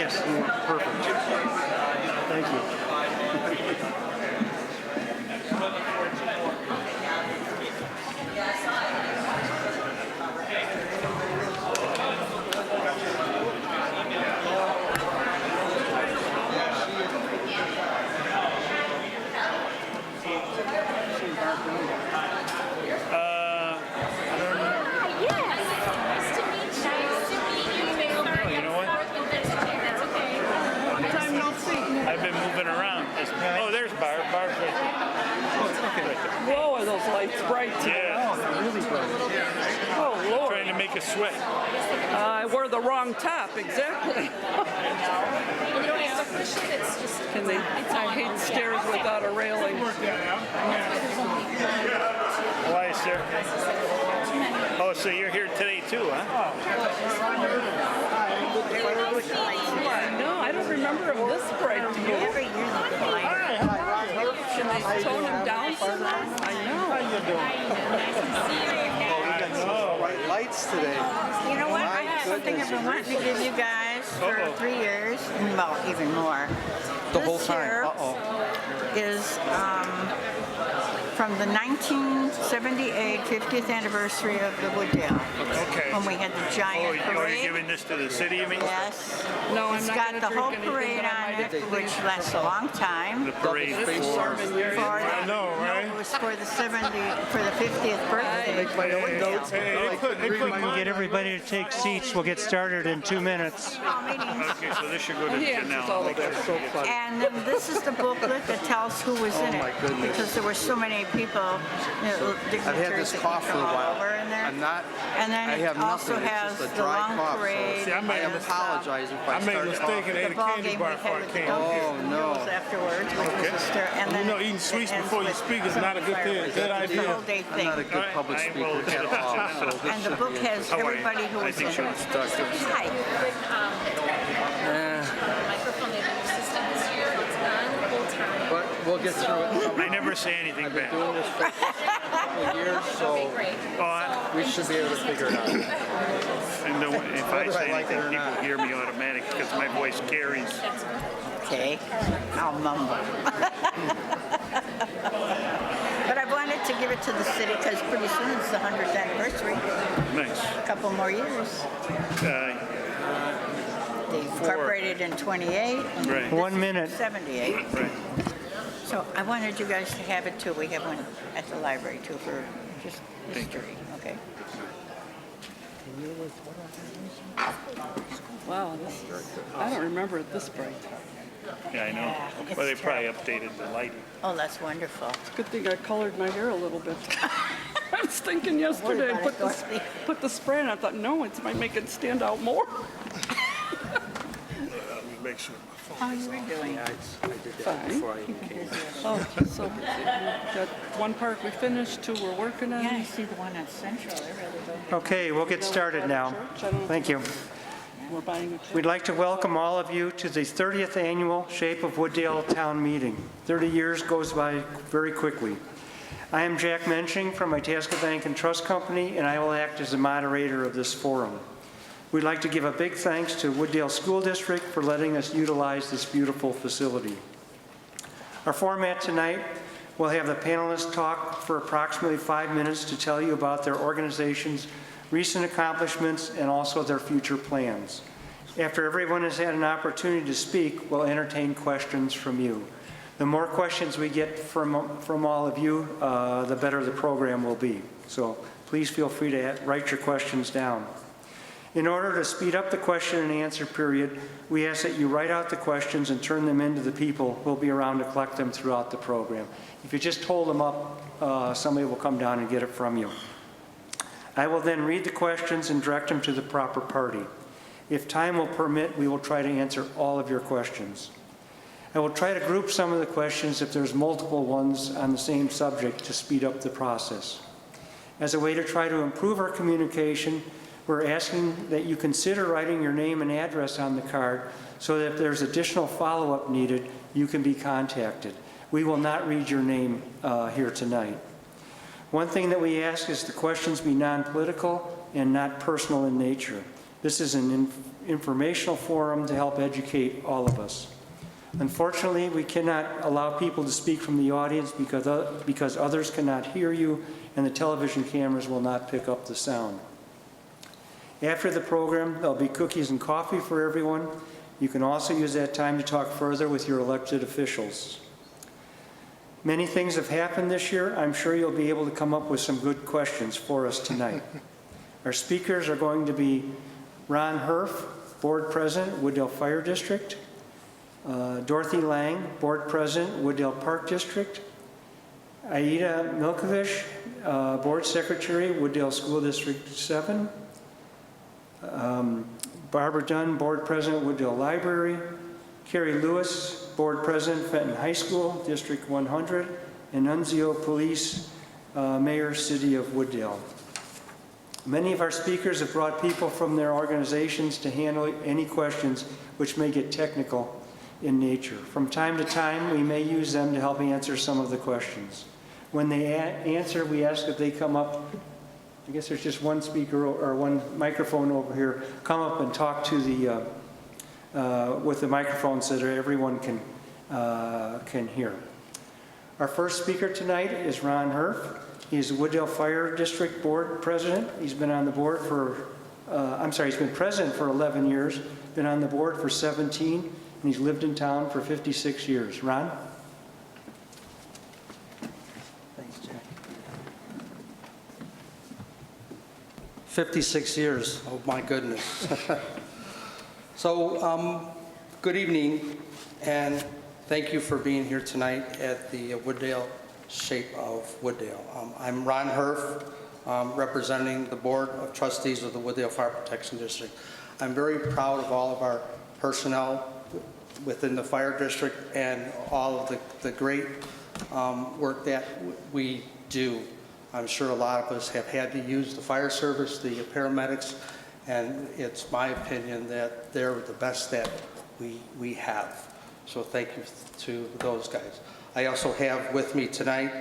Yes, perfect. Thank you. I've been moving around. Oh, there's Barb. Barb's right there. Whoa, are those lights bright today? Yeah. Really bright. Oh, Lord. Trying to make us sweat. I wore the wrong top, exactly. You don't have to push it, it's just, And I hate stairs without a railing. Why, sir? Oh, so you're here today too, huh? No, I don't remember them this bright. Do you? Every year they get lighter. Can they tone them down some more? I know. Bright lights today. You know what? I have something I've been wanting to give you guys for 3 years. Well, even more. The whole This time. here is from the 1978 50th anniversary of the Wooddale. Okay. When we had the Oh, giant you're parade. giving this to the city, you mean? Yes. No, I'm It's not got going the to whole drink anything parade that I on might it, have which lasts a long time. The parade For for... the, know, right? No, it was for the 50th birthday. My own notes. Hey, Get everybody to take seats. We'll get started in 2 minutes. Okay, so this should go to He answers all the Janelle. questions. So funny. And then this is the booklet that tells who was in it. my goodness. Because there were so many people, I've had this cough for a while. in there. I'm not. And then I it have also nothing. has It's just a the dry long cough. parade. So I and, apologize if I I made a start mistake and the ate a ball candy game bar we before had I with came. the Oh, no. girls afterwards, which was a stir. And then You know, eating sweets it ends before you with speak is some not a good thing. fireworks. Good It's a idea. whole day I'm thing. not a good public I speaker will at get all. it. So this And the should book be has How are you? everybody who I was think in she it. was stuck. Hi. microphone they have system this year, it's on the whole time. But we'll get through it. I never say anything I've been bad. doing this for a couple of years, so Great. we should be able to figure it out. And if I say I like it anything, or people not. hear me automatic because my voice carries. Okay, I'll mumble. But I wanted to give it to the city because pretty soon it's the 100th anniversary. Nice. A couple more years. They incorporated in 28. and Right. 1 minute. 78. Right. So I wanted you guys to have it too. We have one at the library too for just history, okay? Wow, I don't remember it this bright. Yeah, I know. it's Well, they probably terrible. updated the lighting. Oh, that's wonderful. Good thing I colored my hair a little bit. I was thinking yesterday, about it, Dorothy. put the spray in. I thought, no, it might make it stand out more. Let me make sure my phone. How you were doing? I did that Fine. before I even came. Oh, so that one part we finished, 2 we're working on. Yeah, I see the one on Central. They're really good. Okay, we'll get started now. Thank you. We're buying a church. We'd like to welcome all of you to the 30th Annual Shape of Wooddale Town Meeting. 30 years goes by very quickly. I am Jack Mensching from Itasca Bank and Trust Company, and I will act as the moderator of this forum. We'd like to give a big thanks to Wooddale School District for letting us utilize this beautiful facility. Our format tonight will have the panelists talk for approximately 5 minutes to tell you about their organization's recent accomplishments and also their future plans. After everyone has had an opportunity to speak, we'll entertain questions from you. The more questions we get from all of you, the better the program will be. So please feel free to write your questions down. In order to speed up the question and answer period, we ask that you write out the questions and turn them in to the people who will be around to collect them throughout the program. If you just hold them up, somebody will come down and get it from you. I will then read the questions and direct them to the proper party. If time will permit, we will try to answer all of your questions. I will try to group some of the questions if there's multiple ones on the same subject to speed up the process. As a way to try to improve our communication, we're asking that you consider writing your name and address on the card so that if there's additional follow-up needed, you can be contacted. We will not read your name here tonight. One thing that we ask is the questions be non-political and not personal in nature. This is an informational forum to help educate all of us. Unfortunately, we cannot allow people to speak from the audience because others cannot hear you and the television cameras will not pick up the sound. After the program, there'll be cookies and coffee for everyone. You can also use that time to talk further with your elected officials. Many things have happened this year. I'm sure you'll be able to come up with some good questions for us tonight. Our speakers are going to be Ron Herf, Board President, Wooddale Fire District, Dorothy Lang, Board President, Wooddale Park District, Aida Milkovich, Board Secretary, Wooddale School District 7, Barbara Dunn, Board President, Wooddale Library, Carrie Lewis, Board President, Fenton High School, District 100, and Nunzio Police, Mayor, City of Wooddale. Many of our speakers have brought people from their organizations to handle any questions which may get technical in nature. From time to time, we may use them to help answer some of the questions. When they answer, we ask that they come up. I guess there's just one speaker or one microphone over here. Come up and talk to the with the microphone so that everyone can hear. Our first speaker tonight is Ron Herf. He's the Wooddale Fire District Board President. He's been on the board for, he's been president for 11 years, been on the board for 17, and he's lived in town for 56 years. Ron? Thanks, Jack. 56 years, oh my goodness. So, good evening, and thank you for being here tonight at the Wooddale Shape of Wooddale. I'm Ron Herf, representing the Board of Trustees of the Wooddale Fire Protection District. I'm very proud of all of our personnel within the fire district and all of the great work that we do. I'm sure a lot of us have had to use the fire service, the paramedics, and it's my opinion that they're the best that we have. So thank you to those guys. I also have with me tonight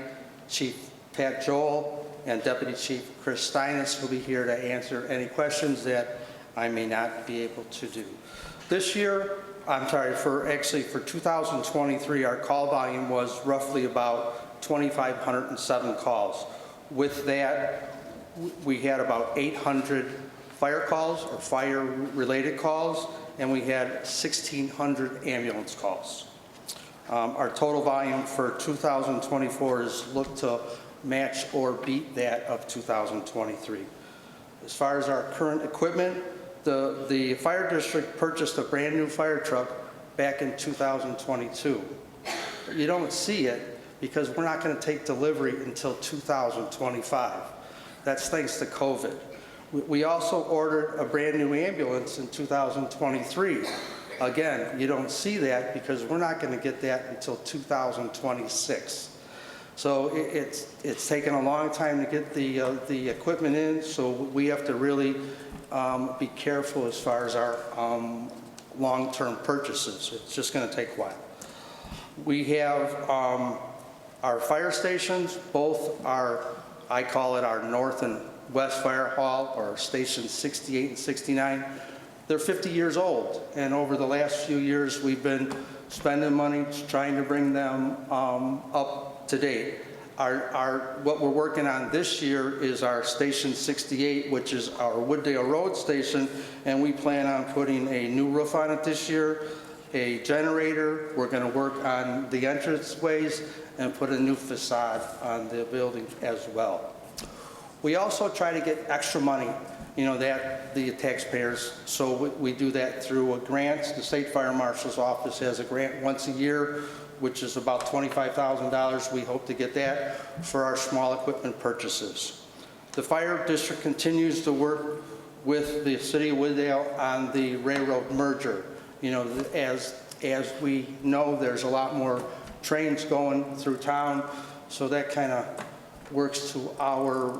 Chief Pat Joel and Deputy Chief Chris Steinis, who will be here to answer any questions that I may not be able to do. This year, for 2023, our call volume was roughly about 2,507 calls. With that, we had about 800 fire calls or fire-related calls, and we had 1,600 ambulance calls. Our total volume for 2024 is looked to match or beat that of 2023. As far as our current equipment, the fire district purchased a brand new fire truck back in 2022. You don't see it because we're not going to take delivery until 2025. That's thanks to COVID. We also ordered a brand new ambulance in 2023. Again, you don't see that because we're not going to get that until 2026. So it's taken a long time to get the equipment in, so we have to really be careful as far as our long-term purchases. It's just going to take a while. We have our fire stations, both are, I call it our North and West Fire Hall, or stations 68 and 69. They're 50 years old, and over the last few years, we've been spending money trying to bring them up to date. What we're working on this year is our Station 68, which is our Wooddale Road station, and we plan on putting a new roof on it this year, a generator. We're going to work on the entranceways and put a new facade on the building as well. We also try to get extra money, that the taxpayers, so we do that through grants. The State Fire Marshal's Office has a grant once a year, which is about $25,000. We hope to get that for our small equipment purchases. The fire district continues to work with the City of Wooddale on the railroad merger. As we know, there's a lot more trains going through town, so that kind of works to our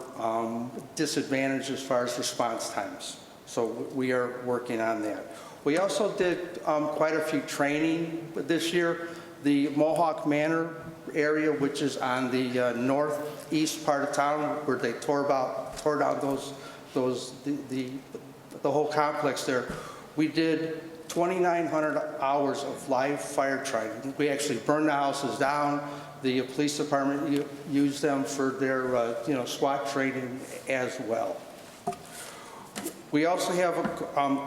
disadvantage as far as response times. So we are working on that. We also did quite a few training this year. The Mohawk Manor area, which is on the northeast part of town, where they tore down the the whole complex there. We did 2,900 hours of live fire training. We actually burned the houses down. The police department used them for their, SWAT training as well. We also have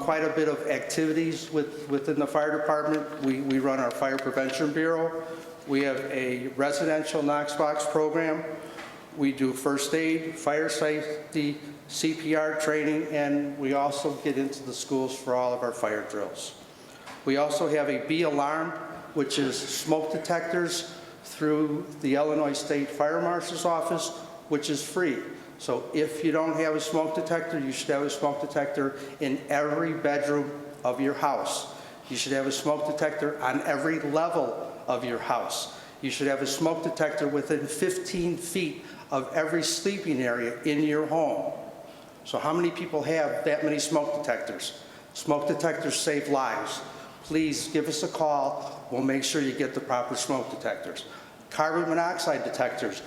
quite a bit of activities within the fire department. We run our Fire Prevention Bureau. We have a residential Knox box program. We do first aid, fire safety, CPR training, and we also get into the schools for all of our fire drills. We also have a B alarm, which is smoke detectors through the Illinois State Fire Marshal's office, which is free. So if you don't have a smoke detector, you should have a smoke detector in every bedroom of your house. You should have a smoke detector on every level of your house. You should have a smoke detector within 15 feet of every sleeping area in your home. So how many people have that many smoke detectors? Smoke detectors save lives. Please give us a call. We'll make sure you get the proper smoke detectors. Carbon monoxide detectors.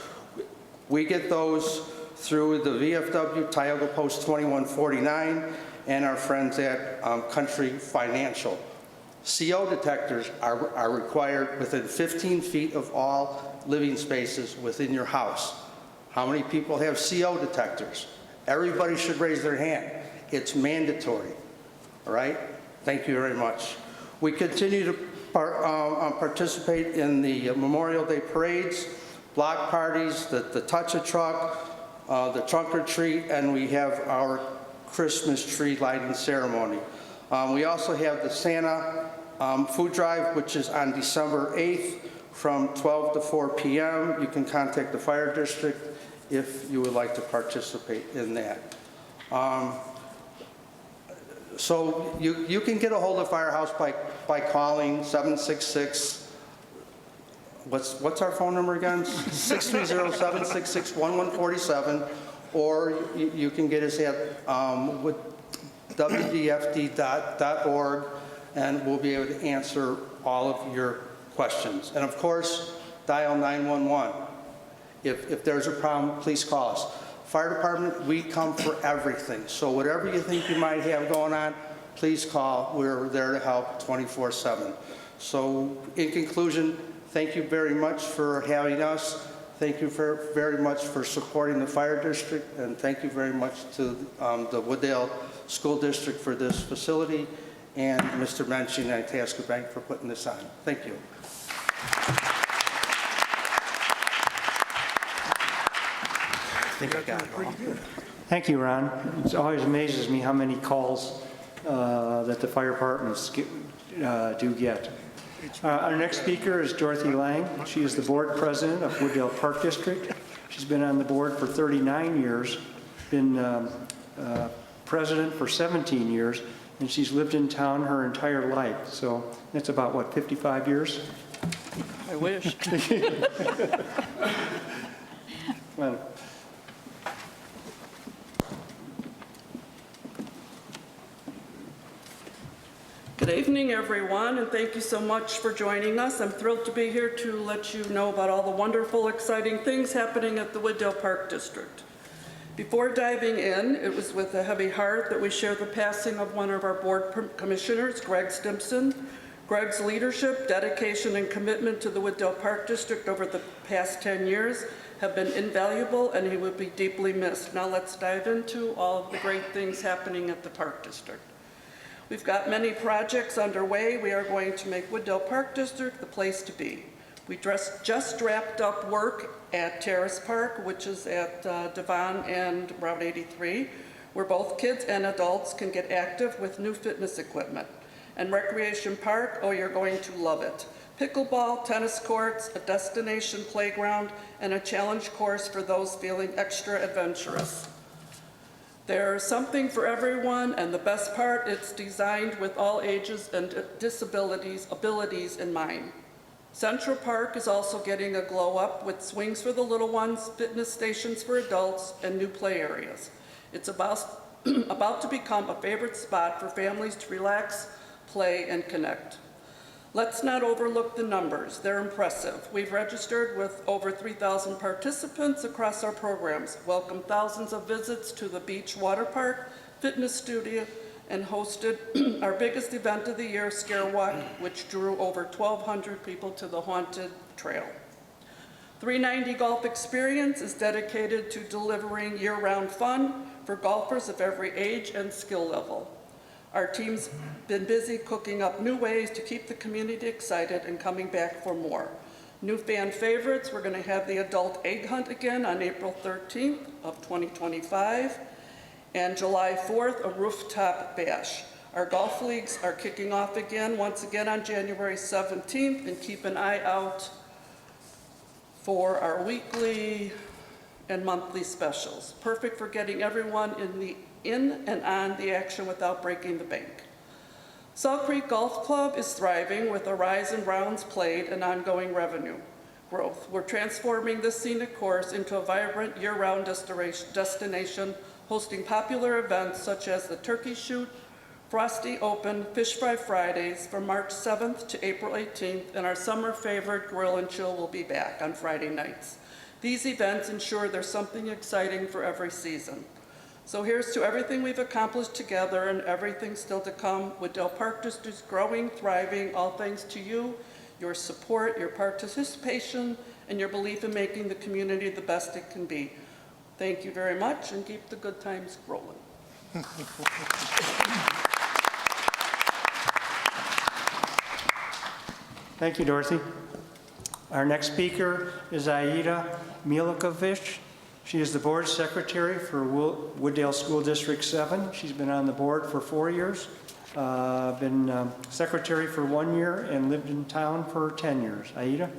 We get those through the VFW Tioga Post 2149 and our friends at Country Financial. CO detectors are required within 15 feet of all living spaces within your house. How many people have CO detectors? Everybody should raise their hand. It's mandatory. All right? Thank you very much. We continue to participate in the Memorial Day parades, block parties, the touch-a-truck, the trunk or treat, and we have our Christmas tree lighting ceremony. We also have the Santa food drive, which is on December 8th from 12 to 4 p.m. You can contact the fire district if you would like to participate in that. So you can get a hold of Firehouse by calling 766, what's our phone number again? 630-766-1147, or you can get us at wdfd.org, and we'll be able to answer all of your questions. And of course, dial 911. If there's a problem, please call us. Fire department, we come for everything. So whatever you think you might have going on, please call. We're there to help 24/7. So in conclusion, thank you very much for having us. Thank you very much for supporting the fire district, and thank you very much to the Wooddale School District for this facility, and Mr. Menching and Itasca Bank for putting this on. Thank you. I think I got it all. Thank you, Ron. It always amazes me how many calls that the fire departments do get. Our next speaker is Dorothy Lang. She is the board president of Wooddale Park District. She's been on the board for 39 years, been president for 17 years, and she's lived in town her entire life. So that's about, what, 55 years? I wish. Well, Good evening, everyone, and thank you so much for joining us. I'm thrilled to be here to let you know about all the wonderful, exciting things happening at the Wooddale Park District. Before diving in, it was with a heavy heart that we share the passing of one of our board commissioners, Greg Stimson. Greg's leadership, dedication, and commitment to the Wooddale Park District over the past 10 years have been invaluable, and he will be deeply missed. Now let's dive into all of the great things happening at the Park District. We've got many projects underway. We are going to make Wooddale Park District the place to be. We just wrapped up work at Terrace Park, which is at Devon and Route 83, where both kids and adults can get active with new fitness equipment. And Recreation Park, oh, you're going to love it. Pickleball, tennis courts, a destination playground, and a challenge course for those feeling extra adventurous. There's something for everyone, and the best part, it's designed with all ages and abilities in mind. Central Park is also getting a glow up with swings for the little ones, fitness stations for adults, and new play areas. It's about to become a favorite spot for families to relax, play, and connect. Let's not overlook the numbers. They're impressive. We've registered with over 3,000 participants across our programs, welcomed thousands of visits to the beach water park, fitness studio, and hosted our biggest event of the year, Scare Walk, which drew over 1,200 people to the Haunted Trail. 390 Golf Experience is dedicated to delivering year-round fun for golfers of every age and skill level. Our team's been busy cooking up new ways to keep the community excited and coming back for more. New fan favorites, we're going to have the adult egg hunt again on April 13th of 2025, and July 4th, a rooftop bash. Our golf leagues are kicking off again, once again on January 17th, and keep an eye out for our weekly and monthly specials. Perfect for getting everyone in and on the action without breaking the bank. Salt Creek Golf Club is thriving with a rise in rounds played and ongoing revenue growth. We're transforming this scenic course into a vibrant year-round destination, hosting popular events such as the Turkey Shoot, Frosty Open, Fish Fry Fridays from March 7th to April 18th, and our summer favorite Grill and Chill will be back on Friday nights. These events ensure there's something exciting for every season. So here's to everything we've accomplished together and everything still to come. Wooddale Park District is growing, thriving, all thanks to you, your support, your participation, and your belief in making the community the best it can be. Thank you very much, and keep the good times rolling. Thank you, Dorothy. Our next speaker is Aida Milikovic. She is the board secretary for Wooddale School District 7. She's been on the board for 4 years, been secretary for 1 year, and lived in town for 10 years. Aida?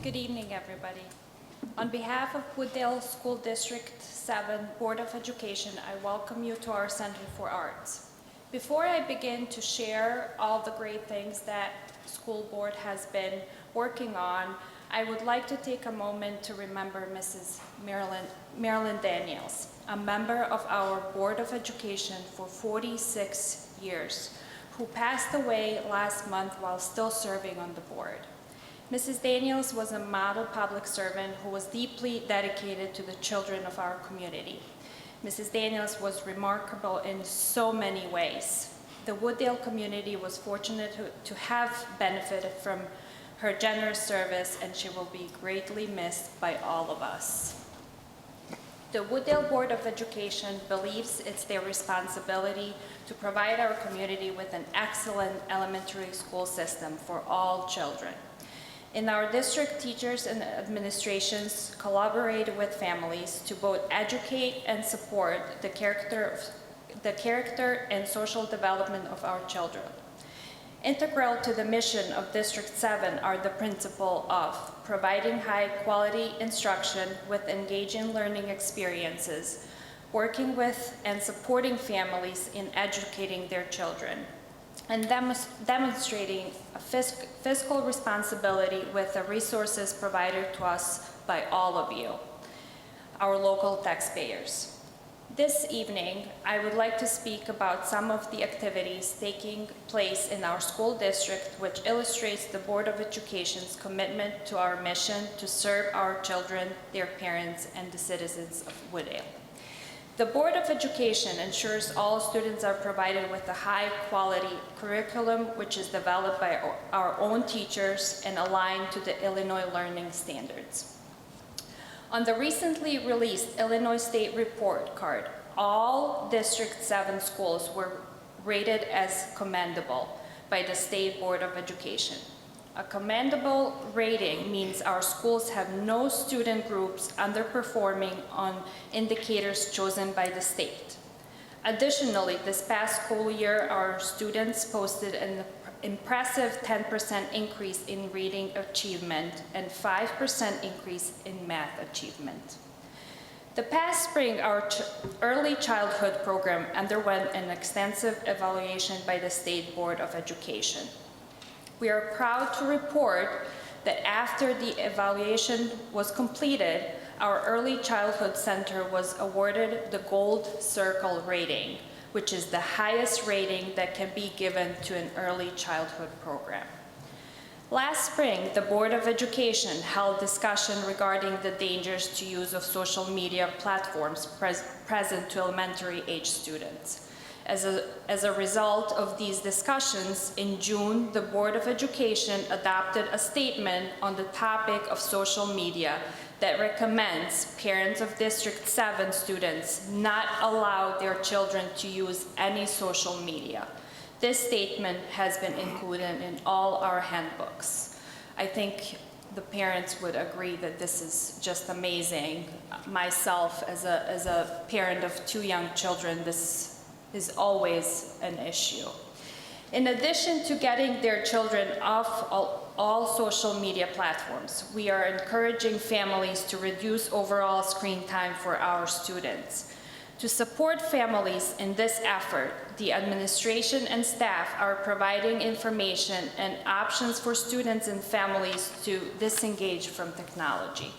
Good evening, everybody. On behalf of Wooddale School District 7 Board of Education, I welcome you to our Center for Arts. Before I begin to share all the great things that school board has been working on, I would like to take a moment to remember Mrs. Marilyn Daniels, a member of our Board of Education for 46 years, who passed away last month while still serving on the board. Mrs. Daniels was a model public servant who was deeply dedicated to the children of our community. Mrs. Daniels was remarkable in so many ways. The Wooddale community was fortunate to have benefited from her generous service, and she will be greatly missed by all of us. The Wooddale Board of Education believes it's their responsibility to provide our community with an excellent elementary school system for all children. In our district, teachers and administrations collaborate with families to both educate and support the character and social development of our children. Integral to the mission of District 7 are the principle of providing high-quality instruction with engaging learning experiences, working with and supporting families in educating their children, and demonstrating a fiscal responsibility with the resources provided to us by all of you, our local taxpayers. This evening, I would like to speak about some of the activities taking place in our school district, which illustrates the Board of Education's commitment to our mission to serve our children, their parents, and the citizens of Wooddale. The Board of Education ensures all students are provided with a high-quality curriculum which is developed by our own teachers and aligned to the Illinois Learning Standards. On the recently released Illinois State Report Card, all District 7 schools were rated as commendable by the State Board of Education. A commendable rating means our schools have no student groups underperforming on indicators chosen by the state. Additionally, this past school year, our students posted an impressive 10% increase in reading achievement and 5% increase in math achievement. The past spring, our early childhood program underwent an extensive evaluation by the State Board of Education. We are proud to report that after the evaluation was completed, our Early Childhood Center was awarded the Gold Circle rating, which is the highest rating that can be given to an early childhood program. Last spring, the Board of Education held discussion regarding the dangers to use of social media platforms present to elementary age students. As a result of these discussions, in June, the Board of Education adopted a statement on the topic of social media that recommends parents of District 7 students not allow their children to use any social media. This statement has been included in all our handbooks. I think the parents would agree that this is just amazing. Myself, as a parent of 2 young children, this is always an issue. In addition to getting their children off all social media platforms, we are encouraging families to reduce overall screen time for our students. To support families in this effort, the administration and staff are providing information and options for students and families to disengage from technology.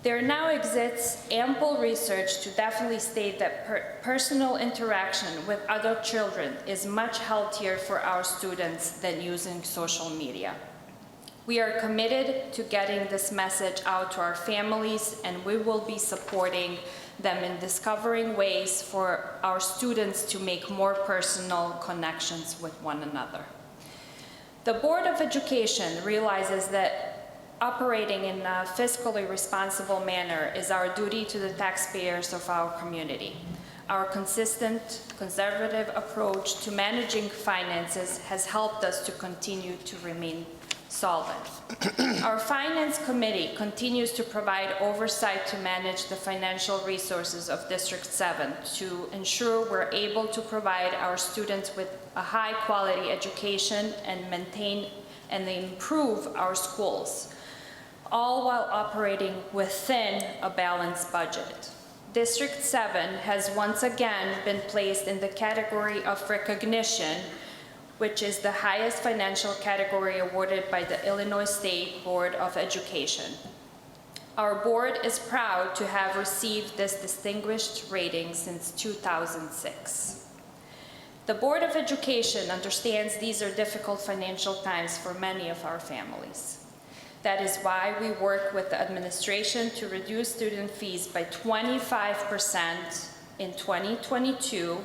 There now exists ample research to definitely state that personal interaction with other children is much healthier for our students than using social media. We are committed to getting this message out to our families, and we will be supporting them in discovering ways for our students to make more personal connections with one another. The Board of Education realizes that operating in a fiscally responsible manner is our duty to the taxpayers of our community. Our consistent, conservative approach to managing finances has helped us to continue to remain solvent. Our Finance Committee continues to provide oversight to manage the financial resources of District 7 to ensure we're able to provide our students with a high-quality education and maintain and improve our schools, all while operating within a balanced budget. District 7 has once again been placed in the category of recognition, which is the highest financial category awarded by the Illinois State Board of Education. Our board is proud to have received this distinguished rating since 2006. The Board of Education understands these are difficult financial times for many of our families. That is why we work with the administration to reduce student fees by 25% in 2022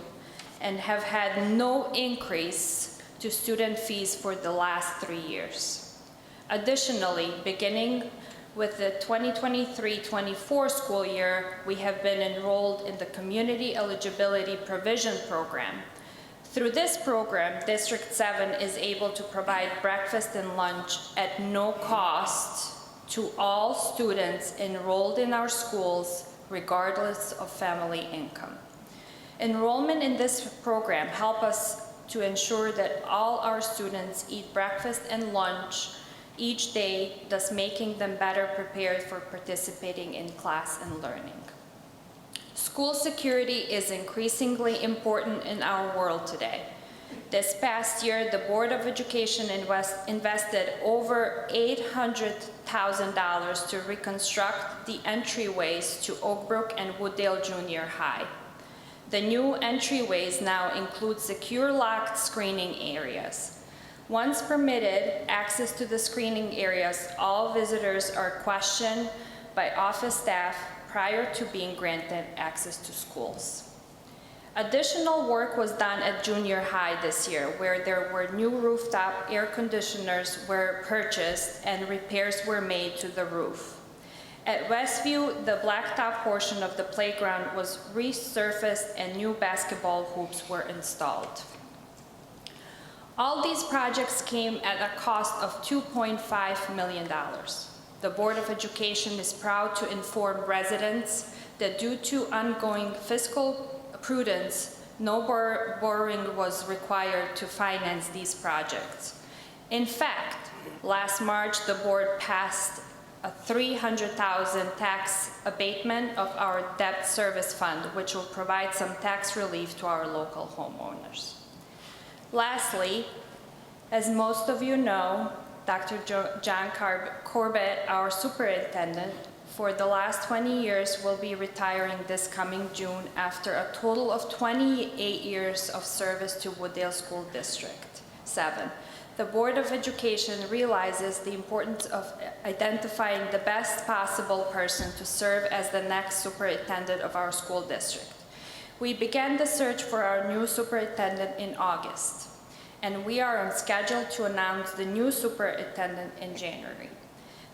and have had no increase to student fees for the last 3 years. Additionally, beginning with the 2023-24 school year, we have been enrolled in the Community Eligibility Provision Program. Through this program, District 7 is able to provide breakfast and lunch at no cost to all students enrolled in our schools, regardless of family income. Enrollment in this program helps us to ensure that all our students eat breakfast and lunch each day, thus making them better prepared for participating in class and learning. School security is increasingly important in our world today. This past year, the Board of Education invested over $800,000 to reconstruct the entryways to Oak Brook and Wooddale Junior High. The new entryways now include secure locked screening areas. Once permitted access to the screening areas, all visitors are questioned by office staff prior to being granted access to schools. Additional work was done at junior high this year, where there were new rooftop air conditioners were purchased and repairs were made to the roof. At Westview, the blacktop portion of the playground was resurfaced and new basketball hoops were installed. All these projects came at a cost of $2.5 million. The Board of Education is proud to inform residents that due to ongoing fiscal prudence, no borrowing was required to finance these projects. In fact, last March, the board passed a $300,000 tax abatement of our debt service fund, which will provide some tax relief to our local homeowners. Lastly, as most of you know, Dr. John Corbett, our superintendent, for the last 20 years will be retiring this coming June after a total of 28 years of service to Wooddale School District 7. The Board of Education realizes the importance of identifying the best possible person to serve as the next superintendent of our school district. We began the search for our new superintendent in August, and we are on schedule to announce the new superintendent in January.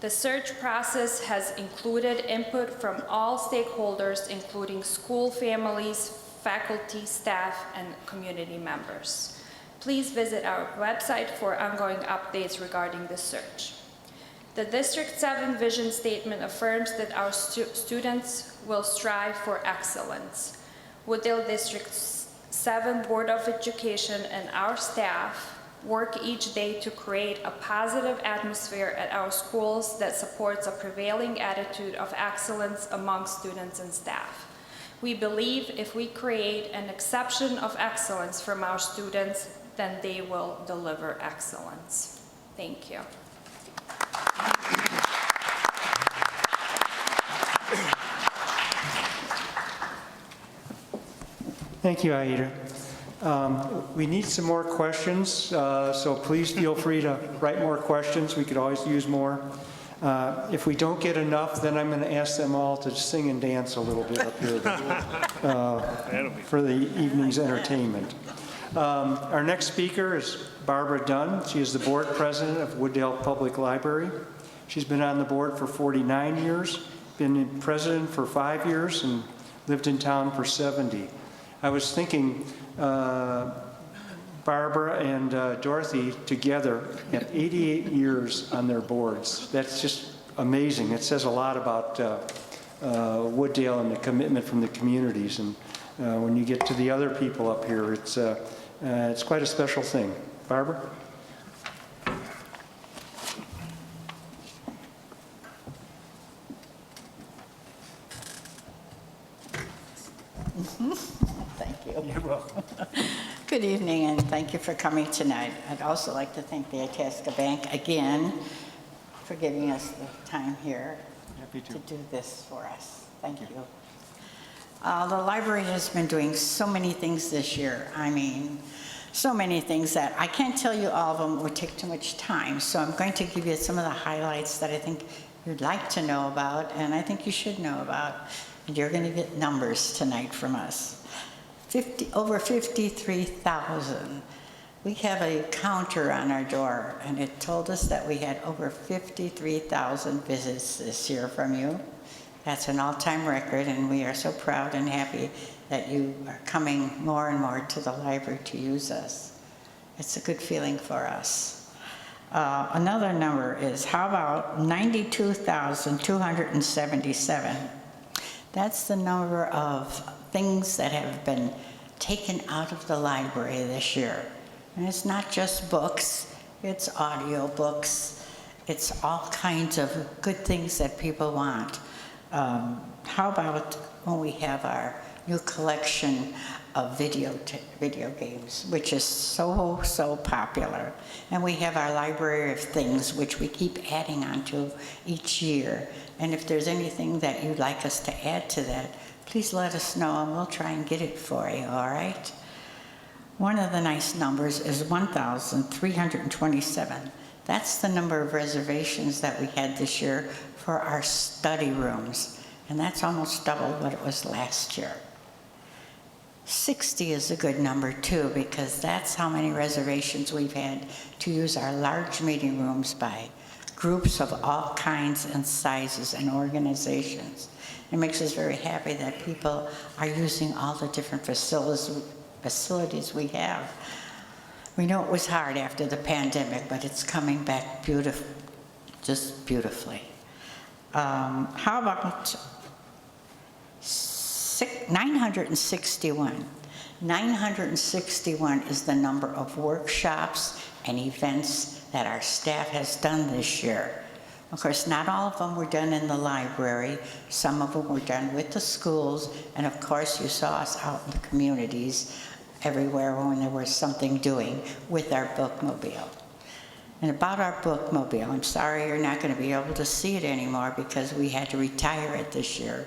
The search process has included input from all stakeholders, including school families, faculty, staff, and community members. Please visit our website for ongoing updates regarding the search. The District 7 vision statement affirms that our students will strive for excellence. Wooddale District 7 Board of Education and our staff work each day to create a positive atmosphere at our schools that supports a prevailing attitude of excellence among students and staff. We believe if we create an exception of excellence from our students, then they will deliver excellence. Thank you. Thank you, Aida. We need some more questions, so please feel free to write more questions. We could always use more. If we don't get enough, then I'm going to ask them all to sing and dance a little bit up here for the evening's entertainment. Our next speaker is Barbara Dunn. She is the board president of Wooddale Public Library. She's been on the board for 49 years, been president for 5 years, and lived in town for 70. I was thinking Barbara and Dorothy together have 88 years on their boards. That's just amazing. It says a lot about Wooddale and the commitment from the communities. And when you get to the other people up here, it's quite a special thing. Barbara? Thank you. You're welcome. Good evening, and thank you for coming tonight. I'd also like to thank the Itasca Bank again for giving us the time here Happy to. do this for us. Thank you. The library has been doing so many things this year. I mean, so many things that I can't tell you all of them. It would take too much time. So I'm going to give you some of the highlights that I think you'd like to know about, and I think you should know about. And you're going to get numbers tonight from us. Over 53,000. We have a counter on our door, and it told us that we had over 53,000 visits this year from you. That's an all-time record, and we are so proud and happy that you are coming more and more to the library to use us. It's a good feeling for us. Another number is, how about 92,277? That's the number of things that have been taken out of the library this year. And it's not just books, it's audio books, it's all kinds of good things that people want. How about when we have our new collection of video games, which is so popular. And we have our library of things, which we keep adding onto each year. And if there's anything that you'd like us to add to that, please let us know and we'll try and get it for you, all right? One of the nice numbers is 1,327. That's the number of reservations that we had this year for our study rooms. And that's almost double what it was last year. 60 is a good number too, because that's how many reservations we've had to use our large meeting rooms by groups of all kinds and sizes and organizations. It makes us very happy that people are using all the different facilities we have. We know it was hard after the pandemic, but it's coming back just beautifully. How about 961? 961 is the number of workshops and events that our staff has done this year. Of course, not all of them were done in the library. Some of them were done with the schools. And of course, you saw us out in the communities everywhere when there was something doing with our bookmobile. And about our bookmobile, I'm sorry you're not going to be able to see it anymore because we had to retire it this year.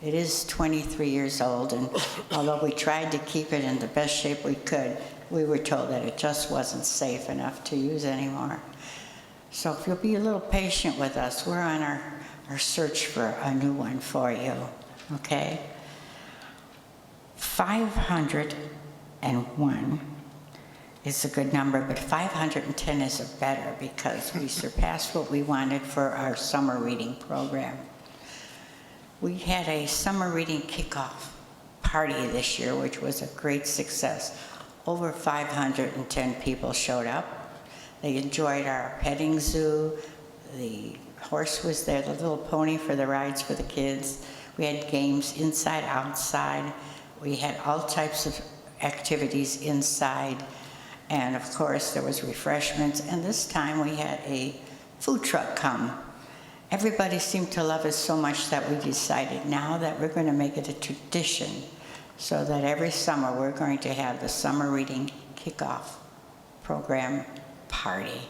It is 23 years old, and although we tried to keep it in the best shape we could, we were told that it just wasn't safe enough to use anymore. So if you'll be a little patient with us, we're on our search for a new one for you, okay? 501 is a good number, but 510 is a better because we surpassed what we wanted for our summer reading program. We had a summer reading kickoff party this year, which was a great success. Over 510 people showed up. They enjoyed our petting zoo. The horse was there, the little pony for the rides for the kids. We had games inside, outside. We had all types of activities inside. And of course, there was refreshments. And this time we had a food truck come. Everybody seemed to love it so much that we decided now that we're going to make it a tradition so that every summer we're going to have the summer reading kickoff program party.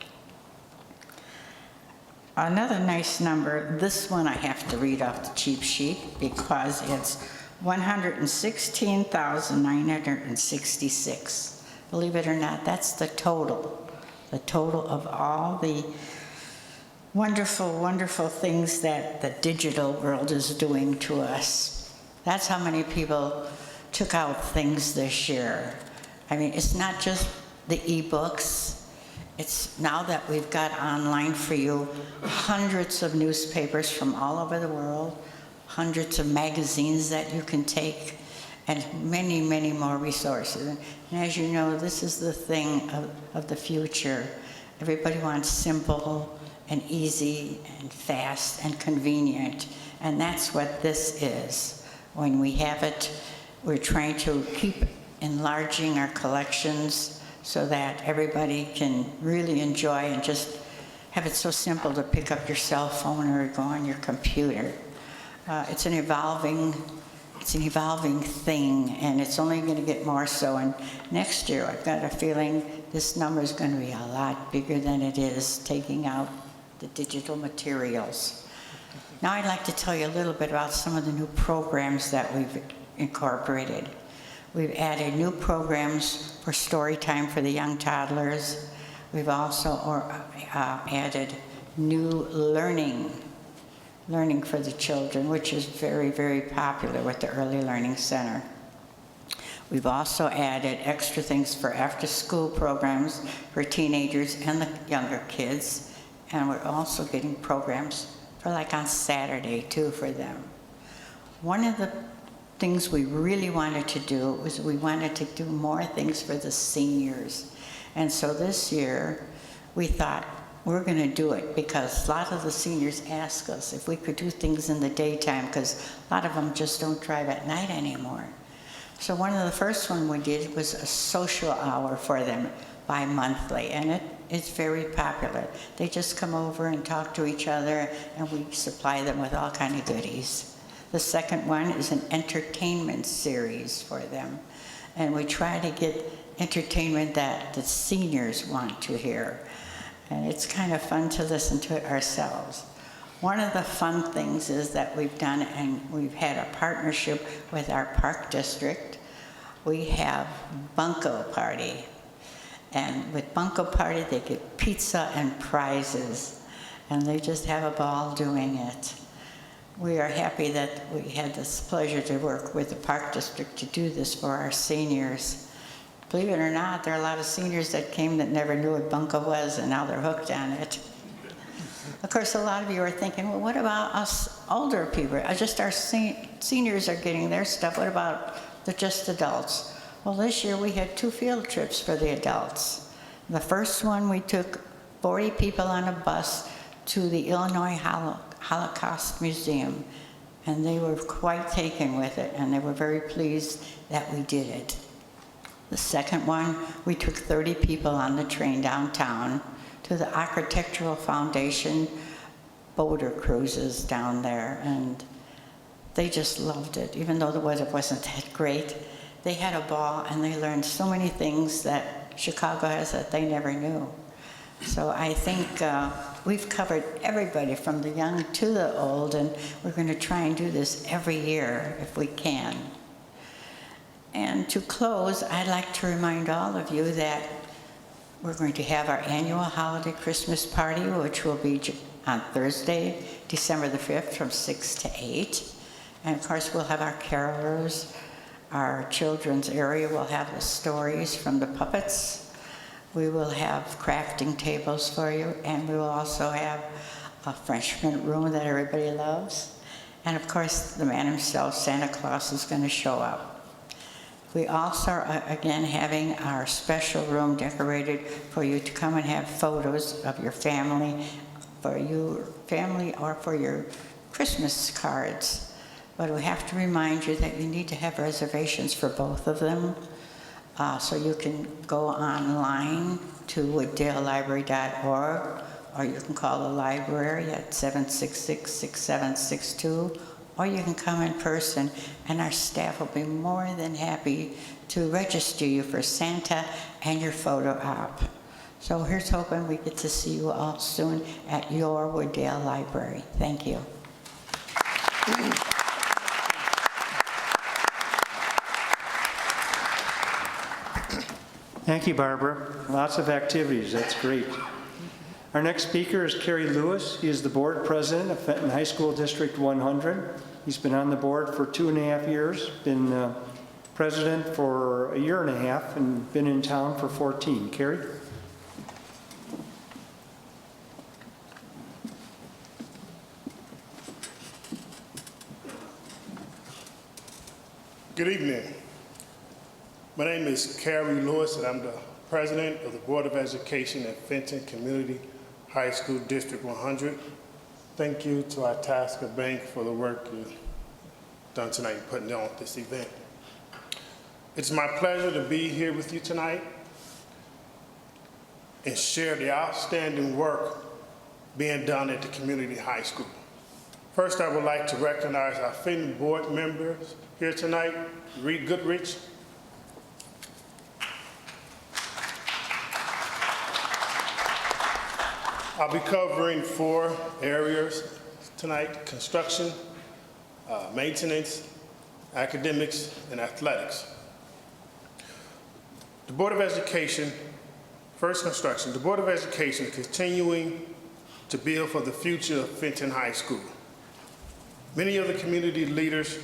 Another nice number, this one I have to read off the cheat sheet because it's 116,966. Believe it or not, that's the total of all the wonderful, wonderful things that the digital world is doing to us. That's how many people took out things this year. I mean, it's not just the e-books. It's now that we've got online for you, hundreds of newspapers from all over the world, hundreds of magazines that you can take, and many, many more resources. And as you know, this is the thing of the future. Everybody wants simple and easy and fast and convenient, and that's what this is. When we have it, we're trying to keep enlarging our collections so that everybody can really enjoy and just have it so simple to pick up your cell phone or go on your computer. It's an evolving thing, and it's only going to get more so. And next year, I've got a feeling this number is going to be a lot bigger than it is, taking out the digital materials. Now I'd like to tell you a little bit about some of the new programs that we've incorporated. We've added new programs for story time for the young toddlers. We've also added new learning for the children, which is very, very popular with the Early Learning Center. We've also added extra things for after-school programs for teenagers and the younger kids. And we're also getting programs for like on Saturday too for them. One of the things we really wanted to do was we wanted to do more things for the seniors. And so this year we thought we're going to do it because a lot of the seniors ask us if we could do things in the daytime because a lot of them just don't drive at night anymore. So one of the first one we did was a social hour for them bi-monthly, and it's very popular. They just come over and talk to each other, and we supply them with all kinds of goodies. The second one is an entertainment series for them, and we try to get entertainment that the seniors want to hear, and it's kind of fun to listen to it ourselves. One of the fun things is that we've done, and we've had a partnership with our park district. We have Bunko Party. And with Bunko Party, they get pizza and prizes, and they just have a ball doing it. We are happy that we had this pleasure to work with the Park District to do this for our seniors. Believe it or not, there are a lot of seniors that came that never knew what Bunko was, and now they're hooked on it. Of course, a lot of you are thinking, well, what about us older people? Just our seniors are getting their stuff. What about just adults? Well, this year we had 2 field trips for the adults. The first one, we took 40 people on a bus to the Illinois Holocaust Museum, and they were quite taken with it, and they were very pleased that we did it. The second one, we took 30 people on the train downtown to the Architectural Foundation boater cruises down there, and they just loved it, even though the weather wasn't that great. They had a ball, and they learned so many things that Chicago has that they never knew. So I think we've covered everybody from the young to the old, and we're going to try and do this every year if we can. And to close, I'd like to remind all of you that we're going to have our annual holiday Christmas party, which will be on Thursday, December the 5th, from 6 to 8. And of course, we'll have our carolers. Our children's area will have the stories from the puppets. We will have crafting tables for you, and we will also have a Frenchman room that everybody loves. And of course, the man himself, Santa Claus, is going to show up. We also are again having our special room decorated for you to come and have photos of your family, or for your Christmas cards. But we have to remind you that you need to have reservations for both of them. So you can go online to wooddalelibrary.org, or you can call the library at 766-6762, or you can come in person, and our staff will be more than happy to register you for Santa and your photo op. So here's hoping we get to see you all soon at your Wooddale Library. Thank you. Thank you, Barbara. Lots of activities. That's great. Our next speaker is Kerry Lewis. He is the board president of Fenton High School District 100. He's been on the board for 2.5 years, been president for 1.5 years, and been in town for 14. Kerry? Good evening. My name is Kerry Lewis, and I'm the president of the Board of Education at Fenton Community High School District 100. Thank you to Itasca Bank for the work you've done tonight in putting on this event. It's my pleasure to be here with you tonight and share the outstanding work being done at the community high school. First, I would like to recognize our Fenton board members here tonight. Reed Goodrich, I'll be covering 4 areas tonight: construction, maintenance, academics, and athletics. The Board of Education, first construction. The Board of Education is continuing to build for the future of Fenton High School. Many of the community leaders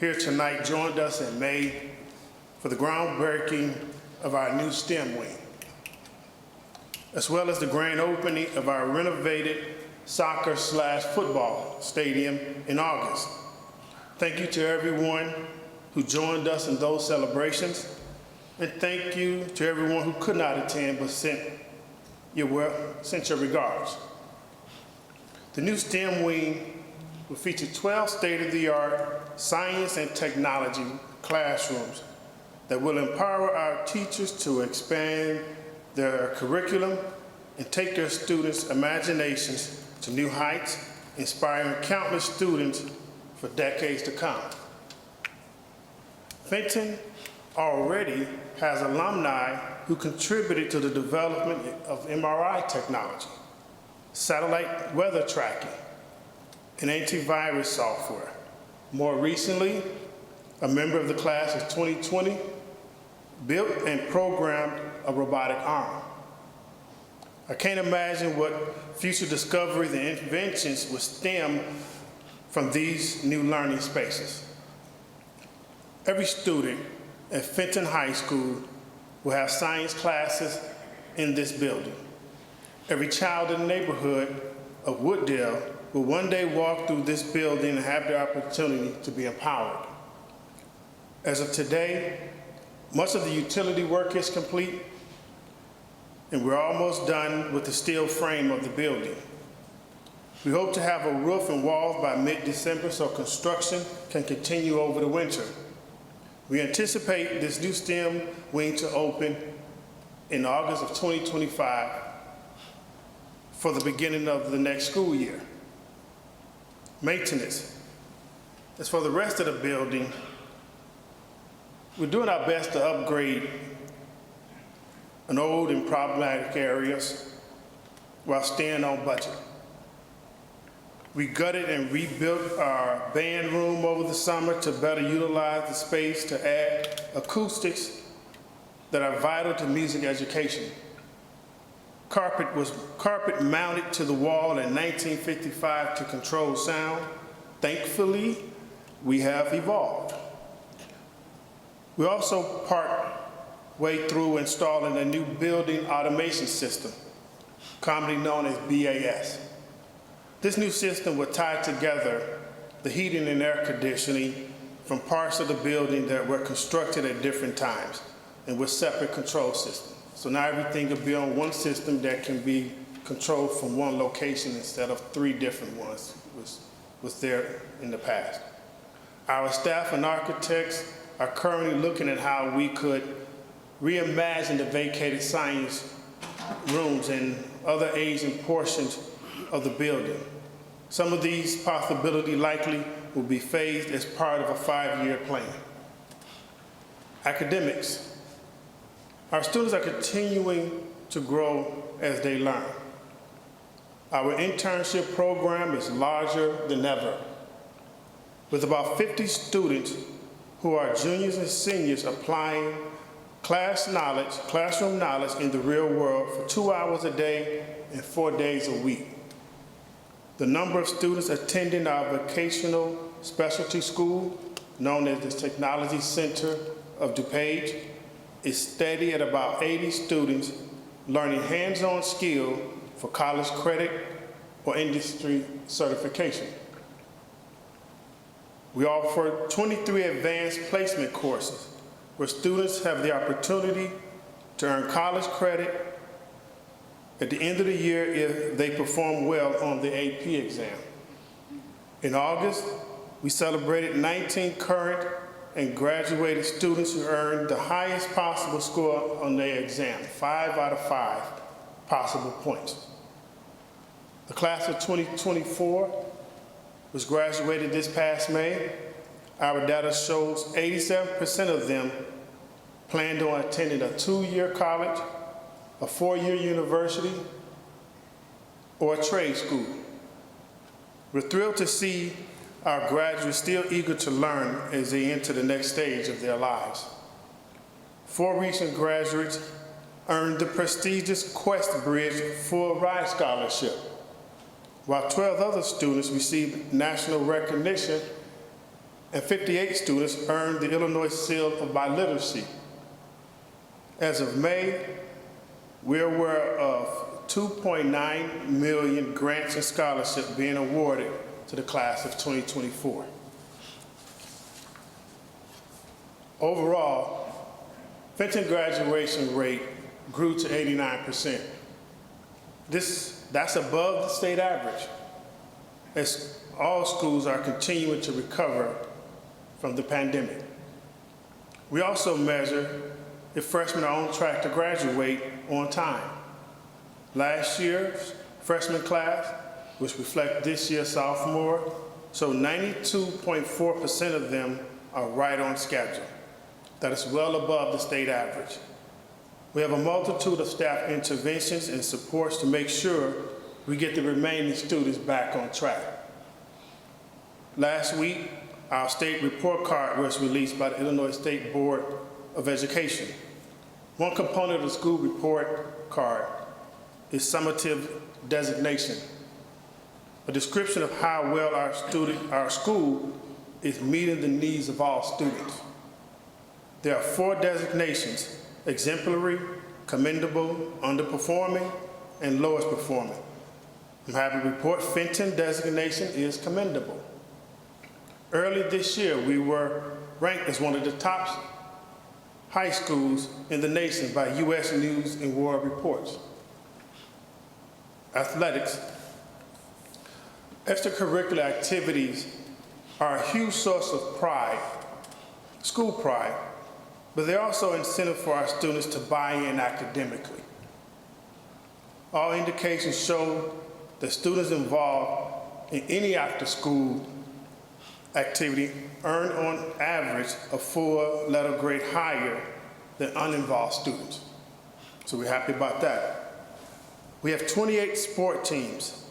here tonight joined us in May for the groundbreaking of our new STEM wing, as well as the grand opening of our renovated soccer/football stadium in August. Thank you to everyone who joined us in those celebrations, and thank you to everyone who could not attend but sent your regards. The new STEM wing will feature 12 state-of-the-art science and technology classrooms that will empower our teachers to expand their curriculum and take their students' imaginations to new heights, inspiring countless students for decades to come. Fenton already has alumni who contributed to the development of MRI technology, satellite weather tracking, and antivirus software. More recently, a member of the class of 2020 built and programmed a robotic arm. I can't imagine what future discoveries and inventions would stem from these new learning spaces. Every student at Fenton High School will have science classes in this building. Every child in the neighborhood of Wooddale will one day walk through this building and have the opportunity to be empowered. As of today, much of the utility work is complete, and we're almost done with the steel frame of the building. We hope to have a roof and walls by mid-December so construction can continue over the winter. We anticipate this new STEM wing to open in August of 2025 for the beginning of the next school year. Maintenance. As for the rest of the building, we're doing our best to upgrade an old and problematic areas while staying on budget. We gutted and rebuilt our band room over the summer to better utilize the space to add acoustics that are vital to music education. Carpet was mounted to the wall in 1955 to control sound. Thankfully, we have evolved. We also partway through installing a new building automation system, commonly known as BAS. This new system will tie together the heating and air conditioning from parts of the building that were constructed at different times and with separate control systems. So now everything will be on one system that can be controlled from one location instead of 3 different ones was there in the past. Our staff and architects are currently looking at how we could reimagine the vacated science rooms and other aging portions of the building. Some of these possibilities likely will be phased as part of a 5-year plan. Academics. Our students are continuing to grow as they learn. Our internship program is larger than ever, with about 50 students who are juniors and seniors applying classroom knowledge in the real world for 2 hours a day and 4 days a week. The number of students attending our vocational specialty school, known as the Technology Center of DuPage, is steady at about 80 students learning hands-on skill for college credit or industry certification. We offer 23 advanced placement courses where students have the opportunity to earn college credit at the end of the year if they perform well on the AP exam. In August, we celebrated 19 current and graduated students who earned the highest possible score on their exam, 5 out of 5 possible points. The class of 2024 was graduated this past May. Our data shows 87% of them planned on attending a 2-year college, a 4-year university, or a trade school. We're thrilled to see our graduates still eager to learn as they enter the next stage of their lives. 4 recent graduates earned the prestigious Quest Bridge Full Ride Scholarship, while 12 other students received national recognition and 58 students earned the Illinois Seal of Biliteracy. As of May, we're aware of 2.9 million grants and scholarships being awarded to the class of 2024. Overall, Fenton graduation rate grew to 89%. That's above the state average, as all schools are continuing to recover from the pandemic. We also measure if freshmen are on track to graduate on time. Last year's freshman class, which reflects this year's sophomore, so 92.4% of them are right on schedule. That is well above the state average. We have a multitude of staff interventions and supports to make sure we get the remaining students back on track. Last week, our state report card was released by the Illinois State Board of Education. One component of the school report card is summative designation, a description of how well our school is meeting the needs of all students. There are 4 designations: exemplary, commendable, underperforming, and lowest performing. I'm happy to report Fenton designation is commendable. Early this year, we were ranked as one of the top high schools in the nation by U.S. News and World Reports. Athletics. Extracurricular activities are a huge source of pride, school pride, but they're also an incentive for our students to buy in academically. All indications show that students involved in any after-school activity earn on average a full letter grade higher than uninvolved students. So we're happy about that. We have 28 sport teams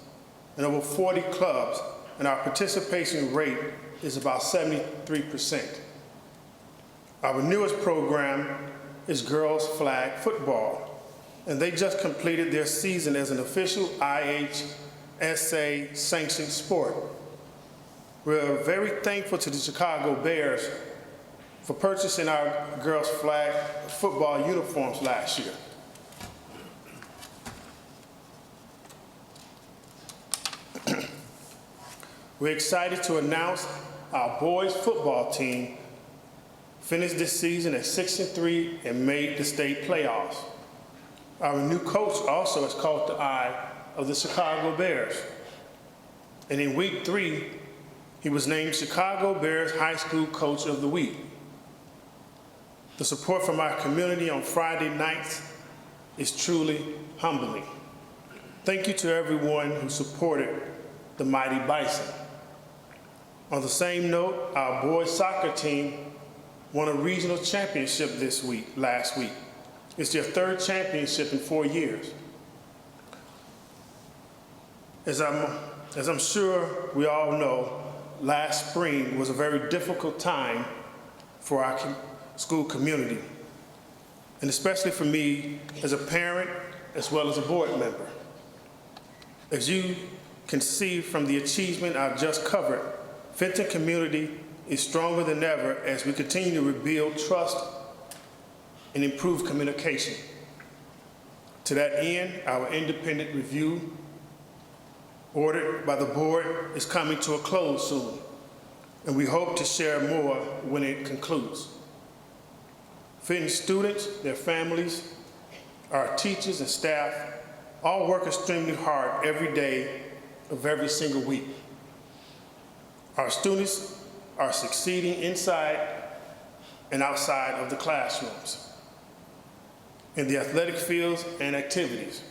and over 40 clubs, and our participation rate is about 73%. Our newest program is girls flag football, and they just completed their season as an official IHSA sanctioned sport. We're very thankful to the Chicago Bears for purchasing our girls flag football uniforms last year. We're excited to announce our boys football team finished this season at 6-3 and made the state playoffs. Our new coach also has caught the eye of the Chicago Bears. And in week 3, he was named Chicago Bears High School Coach of the Week. The support from our community on Friday nights is truly humbling. Thank you to everyone who supported the Mighty Bison. On the same note, our boys soccer team won a regional championship last week. It's their 3rd championship in 4 years. As I'm sure we all know, last spring was a very difficult time for our school community, and especially for me as a parent as well as a board member. As you can see from the achievement I've just covered, Fenton community is stronger than ever as we continue to rebuild trust and improve communication. To that end, our independent review ordered by the board is coming to a close soon, and we hope to share more when it concludes. Fenton students, their families, our teachers and staff all work extremely hard every day of every single week. Our students are succeeding inside and outside of the classrooms, in the athletic fields and activities.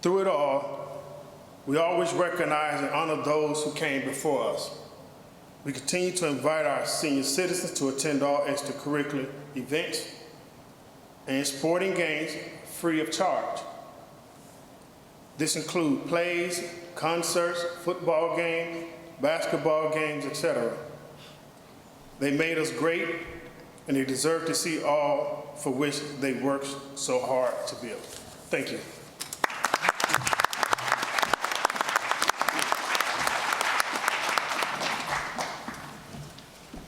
Through it all, we always recognize and honor those who came before us. We continue to invite our senior citizens to attend all extracurricular events and sporting games free of charge. This includes plays, concerts, football games, basketball games, etc. They made us great, and they deserve to see all for which they worked so hard to build. Thank you.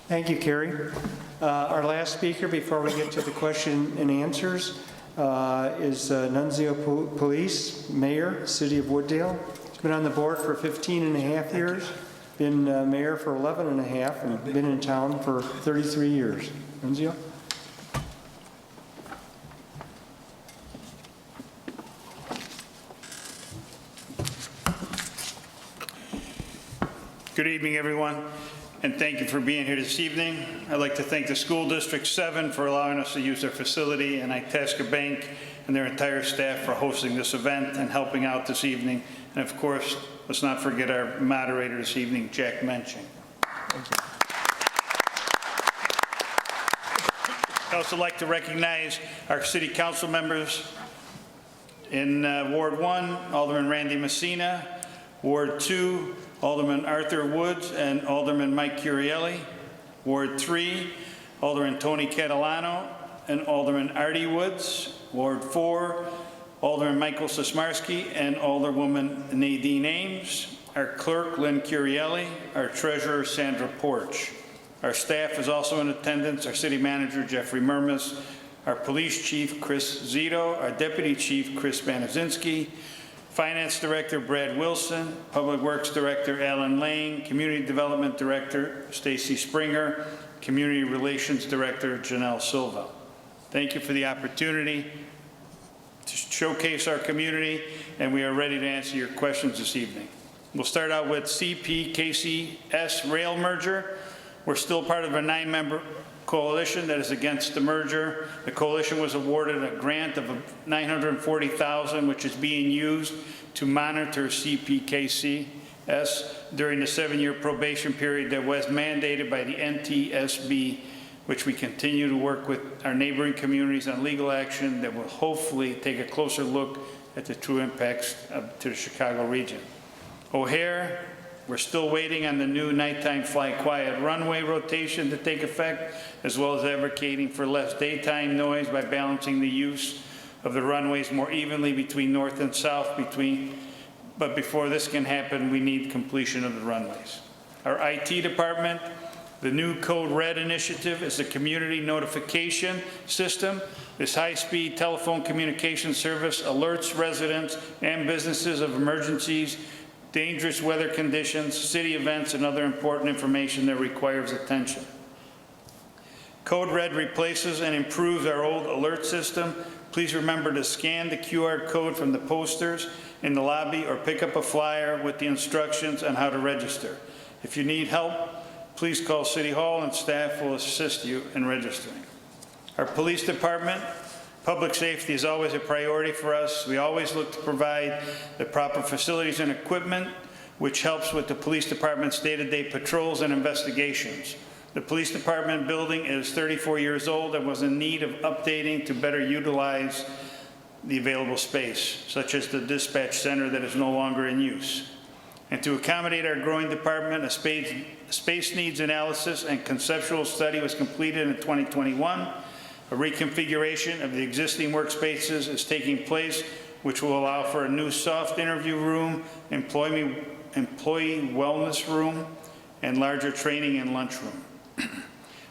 Thank you, Kerry. Our last speaker before we get to the question and answers is Nunzio Police, Mayor, City of Wooddale. He's been on the board for 15 and a half years, been mayor for 11 and a half, and been in town for 33 years. Nunzio? Good evening, everyone, and thank you for being here this evening. I'd like to thank the School District 7 for allowing us to use their facility, and Itasca Bank and their entire staff for hosting this event and helping out this evening. And of course, let's not forget our moderator this evening, Jack Menching. Thank you. I'd also like to recognize our city council members. In Ward 1, Alderman Randy Messina. Ward 2, Alderman Arthur Woods and Alderman Mike Curielli. Ward 3, Alderman Tony Catalano and Alderman Artie Woods. Ward 4, Alderman Michael Sosmarski and Alderwoman Nadine Ames. Our clerk, Lynn Curielli. Our treasurer, Sandra Porch. Our staff is also in attendance. Our city manager, Jeffrey Murmas. Our police chief, Chris Zito. Our deputy chief, Chris Banazinski. Finance Director Brad Wilson, Public Works Director Alan Lane, Community Development Director Stacy Springer, Community Relations Director Janelle Silva. Thank you for the opportunity to showcase our community, and we are ready to answer your questions this evening. We'll start out with CPKCS rail merger. We're still part of a 9-member coalition that is against the merger. The coalition was awarded a grant of $940,000, which is being used to monitor CPKCS during the 7-year probation period that was mandated by the NTSB, which we continue to work with our neighboring communities on legal action that will hopefully take a closer look at the true impacts to the Chicago region. O'Hare, we're still waiting on the new nighttime fly quiet runway rotation to take effect, as well as advocating for less daytime noise by balancing the use of the runways more evenly between north and south. But before this can happen, we need completion of the runways. Our IT department, the new Code Red initiative is a community notification system. This high-speed telephone communication service alerts residents and businesses of emergencies, dangerous weather conditions, city events, and other important information that requires attention. Code Red replaces and improves our old alert system. Please remember to scan the QR code from the posters in the lobby or pick up a flyer with the instructions on how to register. If you need help, please call City Hall and staff will assist you in registering. Our police department, public safety is always a priority for us. We always look to provide the proper facilities and equipment, which helps with the police department's day-to-day patrols and investigations. The police department building is 34 years old and was in need of updating to better utilize the available space, such as the dispatch center that is no longer in use. And to accommodate our growing department, a space needs analysis and conceptual study was completed in 2021. A reconfiguration of the existing workspaces is taking place, which will allow for a new soft interview room, employee wellness room, and larger training and lunchroom.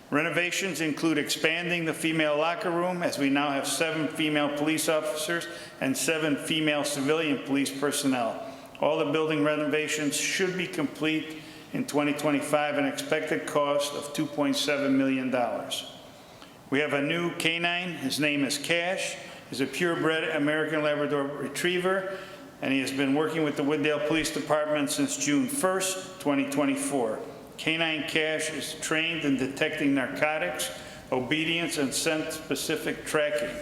Renovations include expanding the female locker room, as we now have 7 female police officers and 7 female civilian police personnel. All the building renovations should be complete in 2025, an expected cost of $2.7 million. We have a new canine. His name is Cash. He's a purebred American Labrador Retriever, and he has been working with the Wooddale Police Department since June 1st, 2024. Canine Cash is trained in detecting narcotics, obedience, and scent-specific tracking.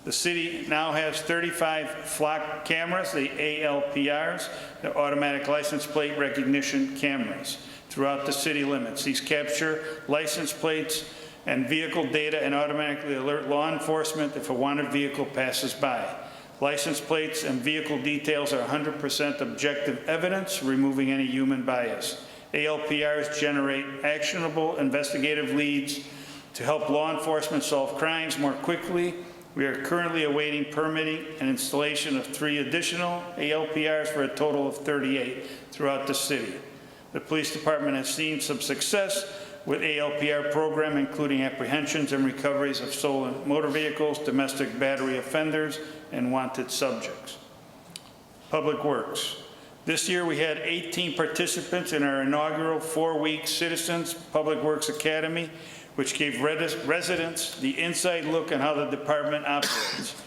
The city now has 35 flock cameras, the ALPRs, the automatic license plate recognition cameras, throughout the city limits. These capture license plates and vehicle data and automatically alert law enforcement if a wanted vehicle passes by. License plates and vehicle details are 100% objective evidence, removing any human bias. ALPRs generate actionable investigative leads to help law enforcement solve crimes more quickly. We are currently awaiting permitting and installation of 3 additional ALPRs for a total of 38 throughout the city. The police department has seen some success with ALPR program, including apprehensions and recoveries of stolen motor vehicles, domestic battery offenders, and wanted subjects. Public Works. This year we had 18 participants in our inaugural 4-week Citizens Public Works Academy, which gave residents the inside look on how the department operates.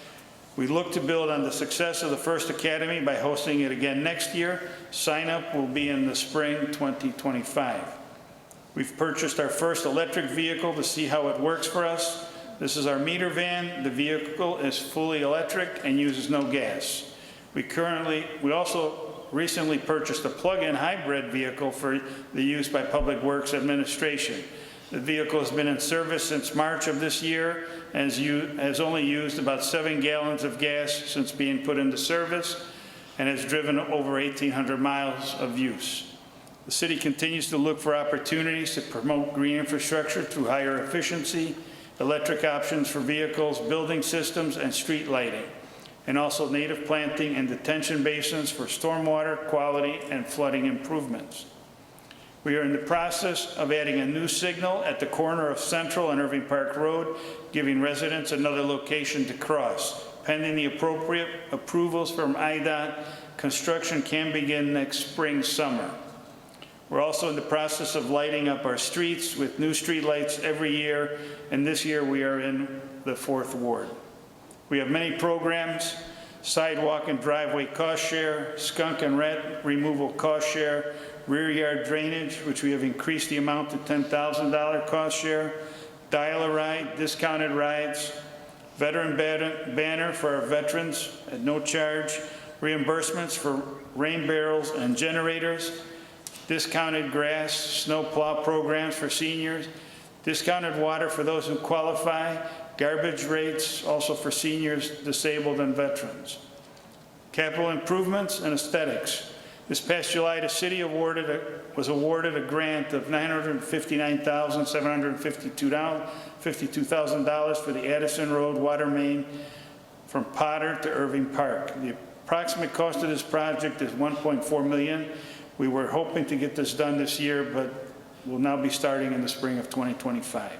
We look to build on the success of the first academy by hosting it again next year. Sign up will be in the spring 2025. We've purchased our first electric vehicle to see how it works for us. This is our meter van. The vehicle is fully electric and uses no gas. We also recently purchased a plug-in hybrid vehicle for the use by Public Works Administration. The vehicle has been in service since March of this year and has only used about 7 gallons of gas since being put into service and has driven over 1,800 miles of use. The city continues to look for opportunities to promote green infrastructure through higher efficiency, electric options for vehicles, building systems, and street lighting, and also native planting and detention basins for stormwater quality and flooding improvements. We are in the process of adding a new signal at the corner of Central and Irving Park Road, giving residents another location to cross. Pending the appropriate approvals from IDOT, construction can begin next spring, summer. We're also in the process of lighting up our streets with new street lights every year, and this year we are in the 4th Ward. We have many programs: sidewalk and driveway cost share, skunk and rat removal cost share, rear yard drainage, which we have increased the amount to $10,000 cost share, dial-a-ride, discounted rides, veteran banner for our veterans at no charge, reimbursements for rain barrels and generators, discounted grass, snow plow programs for seniors, discounted water for those who qualify, garbage rates also for seniors, disabled, and veterans. Capital improvements and aesthetics. This past July, the city was awarded a grant of $959,752 for the Addison Road water main from Potter to Irving Park. The approximate cost of this project is $1.4 million. We were hoping to get this done this year, but will now be starting in the spring of 2025.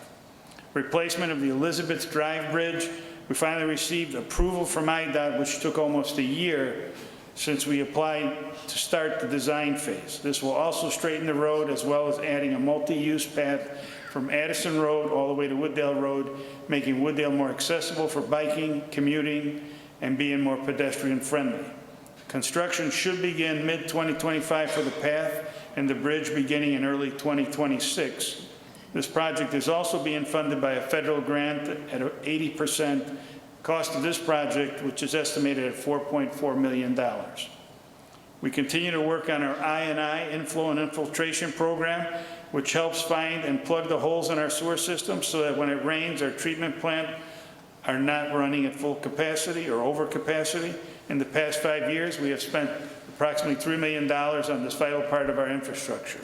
Replacement of the Elizabeth Drive Bridge. We finally received approval from IDOT, which took almost a year since we applied to start the design phase. This will also straighten the road as well as adding a multi-use path from Addison Road all the way to Wooddale Road, making Wooddale more accessible for biking, commuting, and being more pedestrian friendly. Construction should begin mid-2025 for the path and the bridge beginning in early 2026. This project is also being funded by a federal grant at 80%. Cost of this project, which is estimated at $4.4 million. We continue to work on our I&I inflow and infiltration program, which helps find and plug the holes in our sewer system so that when it rains, our treatment plant are not running at full capacity or over capacity. In the past 5 years, we have spent approximately $3 million on this vital part of our infrastructure.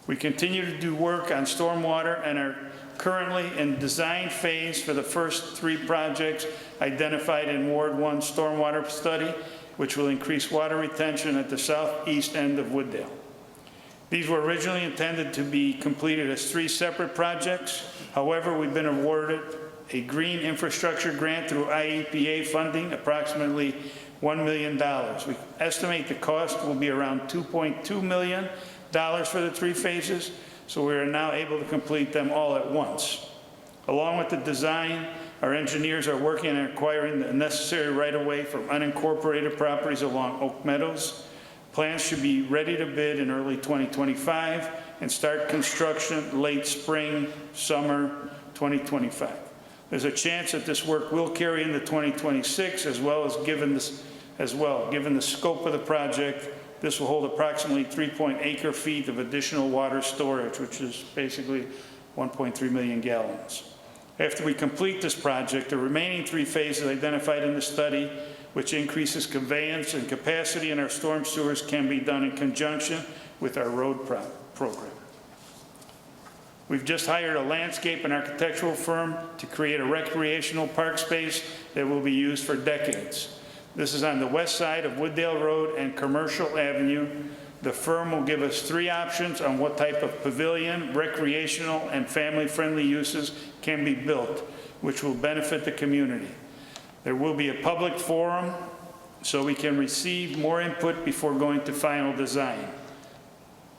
We continue to do work on stormwater and are currently in design phase for the first 3 projects identified in Ward 1 stormwater study, which will increase water retention at the southeast end of Wooddale. These were originally intended to be completed as 3 separate projects. However, we've been awarded a green infrastructure grant through IEPA funding, approximately $1 million. We estimate the cost will be around $2.2 million for the 3 phases, so we are now able to complete them all at once. Along with the design, our engineers are working on acquiring the necessary right-of-way from unincorporated properties along Oak Meadows. Plans should be ready to bid in early 2025 and start construction late spring, summer 2025. There's a chance that this work will carry into 2026 given the scope of the project. This will hold approximately 3 acre feet of additional water storage, which is basically 1.3 million gallons. After we complete this project, the remaining 3 phases identified in the study, which increases conveyance and capacity in our storm sewers, can be done in conjunction with our road program. We've just hired a landscape and architectural firm to create a recreational park space that will be used for decades. This is on the west side of Wooddale Road and Commercial Avenue. The firm will give us 3 options on what type of pavilion, recreational, and family-friendly uses can be built, which will benefit the community. There will be a public forum so we can receive more input before going to final design.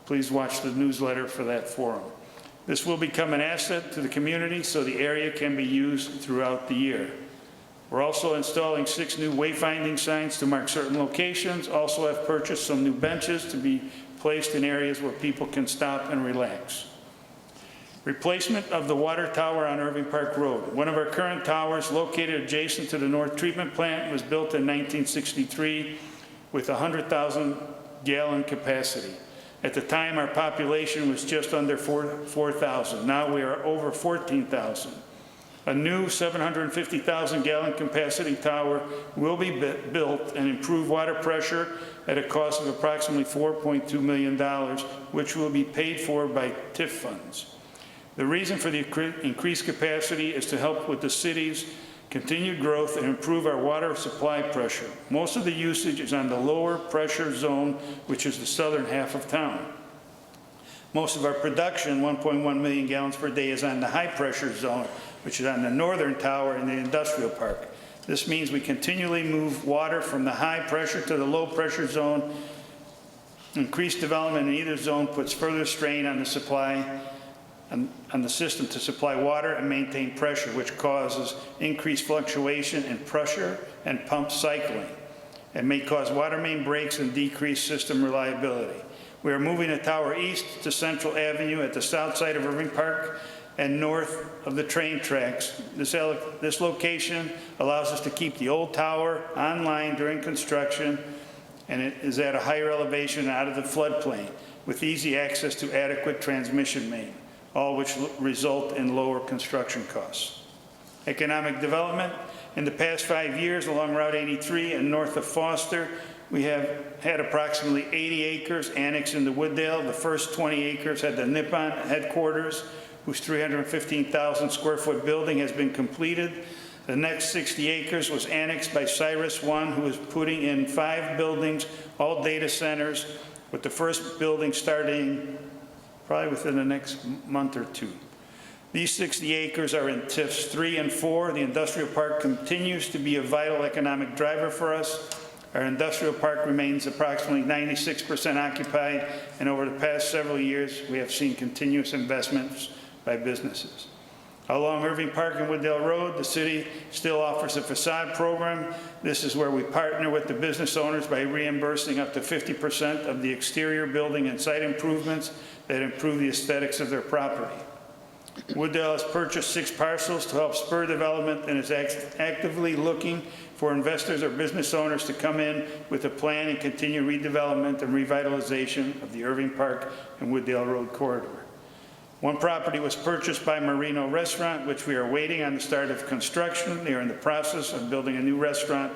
Please watch the newsletter for that forum. This will become an asset to the community so the area can be used throughout the year. We're also installing 6 new wayfinding signs to mark certain locations. Also have purchased some new benches to be placed in areas where people can stop and relax. Replacement of the water tower on Irving Park Road. One of our current towers, located adjacent to the North Treatment Plant, was built in 1963 with 100,000 gallon capacity. At the time, our population was just under 4,000. Now we are over 14,000. A new 750,000 gallon capacity tower will be built and improve water pressure at a cost of approximately $4.2 million, which will be paid for by TIF funds. The reason for the increased capacity is to help with the city's continued growth and improve our water supply pressure. Most of the usage is on the lower pressure zone, which is the southern half of town. Most of our production, 1.1 million gallons per day, is on the high pressure zone, which is on the northern tower in the industrial park. This means we continually move water from the high pressure to the low pressure zone. Increased development in either zone puts further strain on the supply, on the system to supply water and maintain pressure, which causes increased fluctuation in pressure and pump cycling, and may cause water main breaks and decrease system reliability. We are moving the tower east to Central Avenue at the south side of Irving Park and north of the train tracks. This location allows us to keep the old tower online during construction, and it is at a higher elevation out of the floodplain with easy access to adequate transmission main, all which result in lower construction costs. Economic development. In the past 5 years along Route 83 and north of Foster, we have had approximately 80 acres annexed into Wooddale. The first 20 acres had the Nippon headquarters, whose 315,000 square foot building has been completed. The next 60 acres was annexed by Cyrus One, who is putting in 5 buildings, all data centers, with the first building starting probably within the next month or two. These 60 acres are in TIFs 3 and 4. The industrial park continues to be a vital economic driver for us. Our industrial park remains approximately 96% occupied, and over the past several years, we have seen continuous investments by businesses. Along Irving Park and Wooddale Road, the city still offers a facade program. This is where we partner with the business owners by reimbursing up to 50% of the exterior building and site improvements that improve the aesthetics of their property. Wooddale has purchased 6 parcels to help spur development and is actively looking for investors or business owners to come in with a plan and continue redevelopment and revitalization of the Irving Park and Wooddale Road corridor. One property was purchased by Marino Restaurant, which we are waiting on the start of construction. They are in the process of building a new restaurant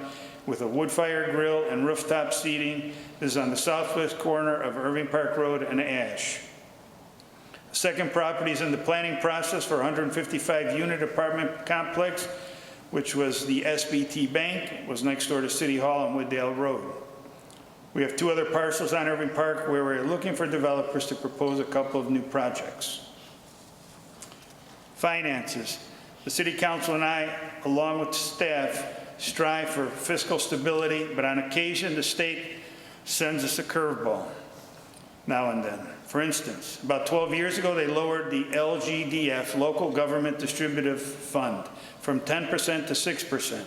with a wood-fired grill and rooftop seating. This is on the southwest corner of Irving Park Road and Ash. The second property is in the planning process for a 155-unit apartment complex, which was the SBT Bank. It was next door to City Hall on Wooddale Road. We have 2 other parcels on Irving Park where we're looking for developers to propose a couple of new projects. Finances. The City Council and I, along with staff, strive for fiscal stability, but on occasion the state sends us a curveball now and then. For instance, about 12 years ago, they lowered the LGDF, Local Government Distributive Fund, from 10% to 6%.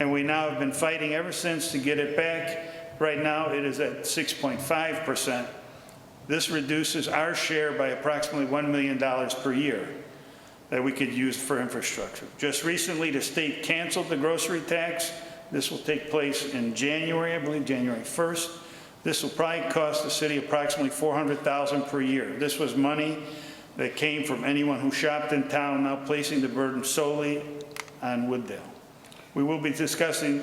And we now have been fighting ever since to get it back. Right now, it is at 6.5%. This reduces our share by approximately $1 million per year that we could use for infrastructure. Just recently, the state canceled the grocery tax. This will take place in January, I believe, January 1st. This will probably cost the city approximately $400,000 per year. This was money that came from anyone who shopped in town, now placing the burden solely on Wooddale. We will be discussing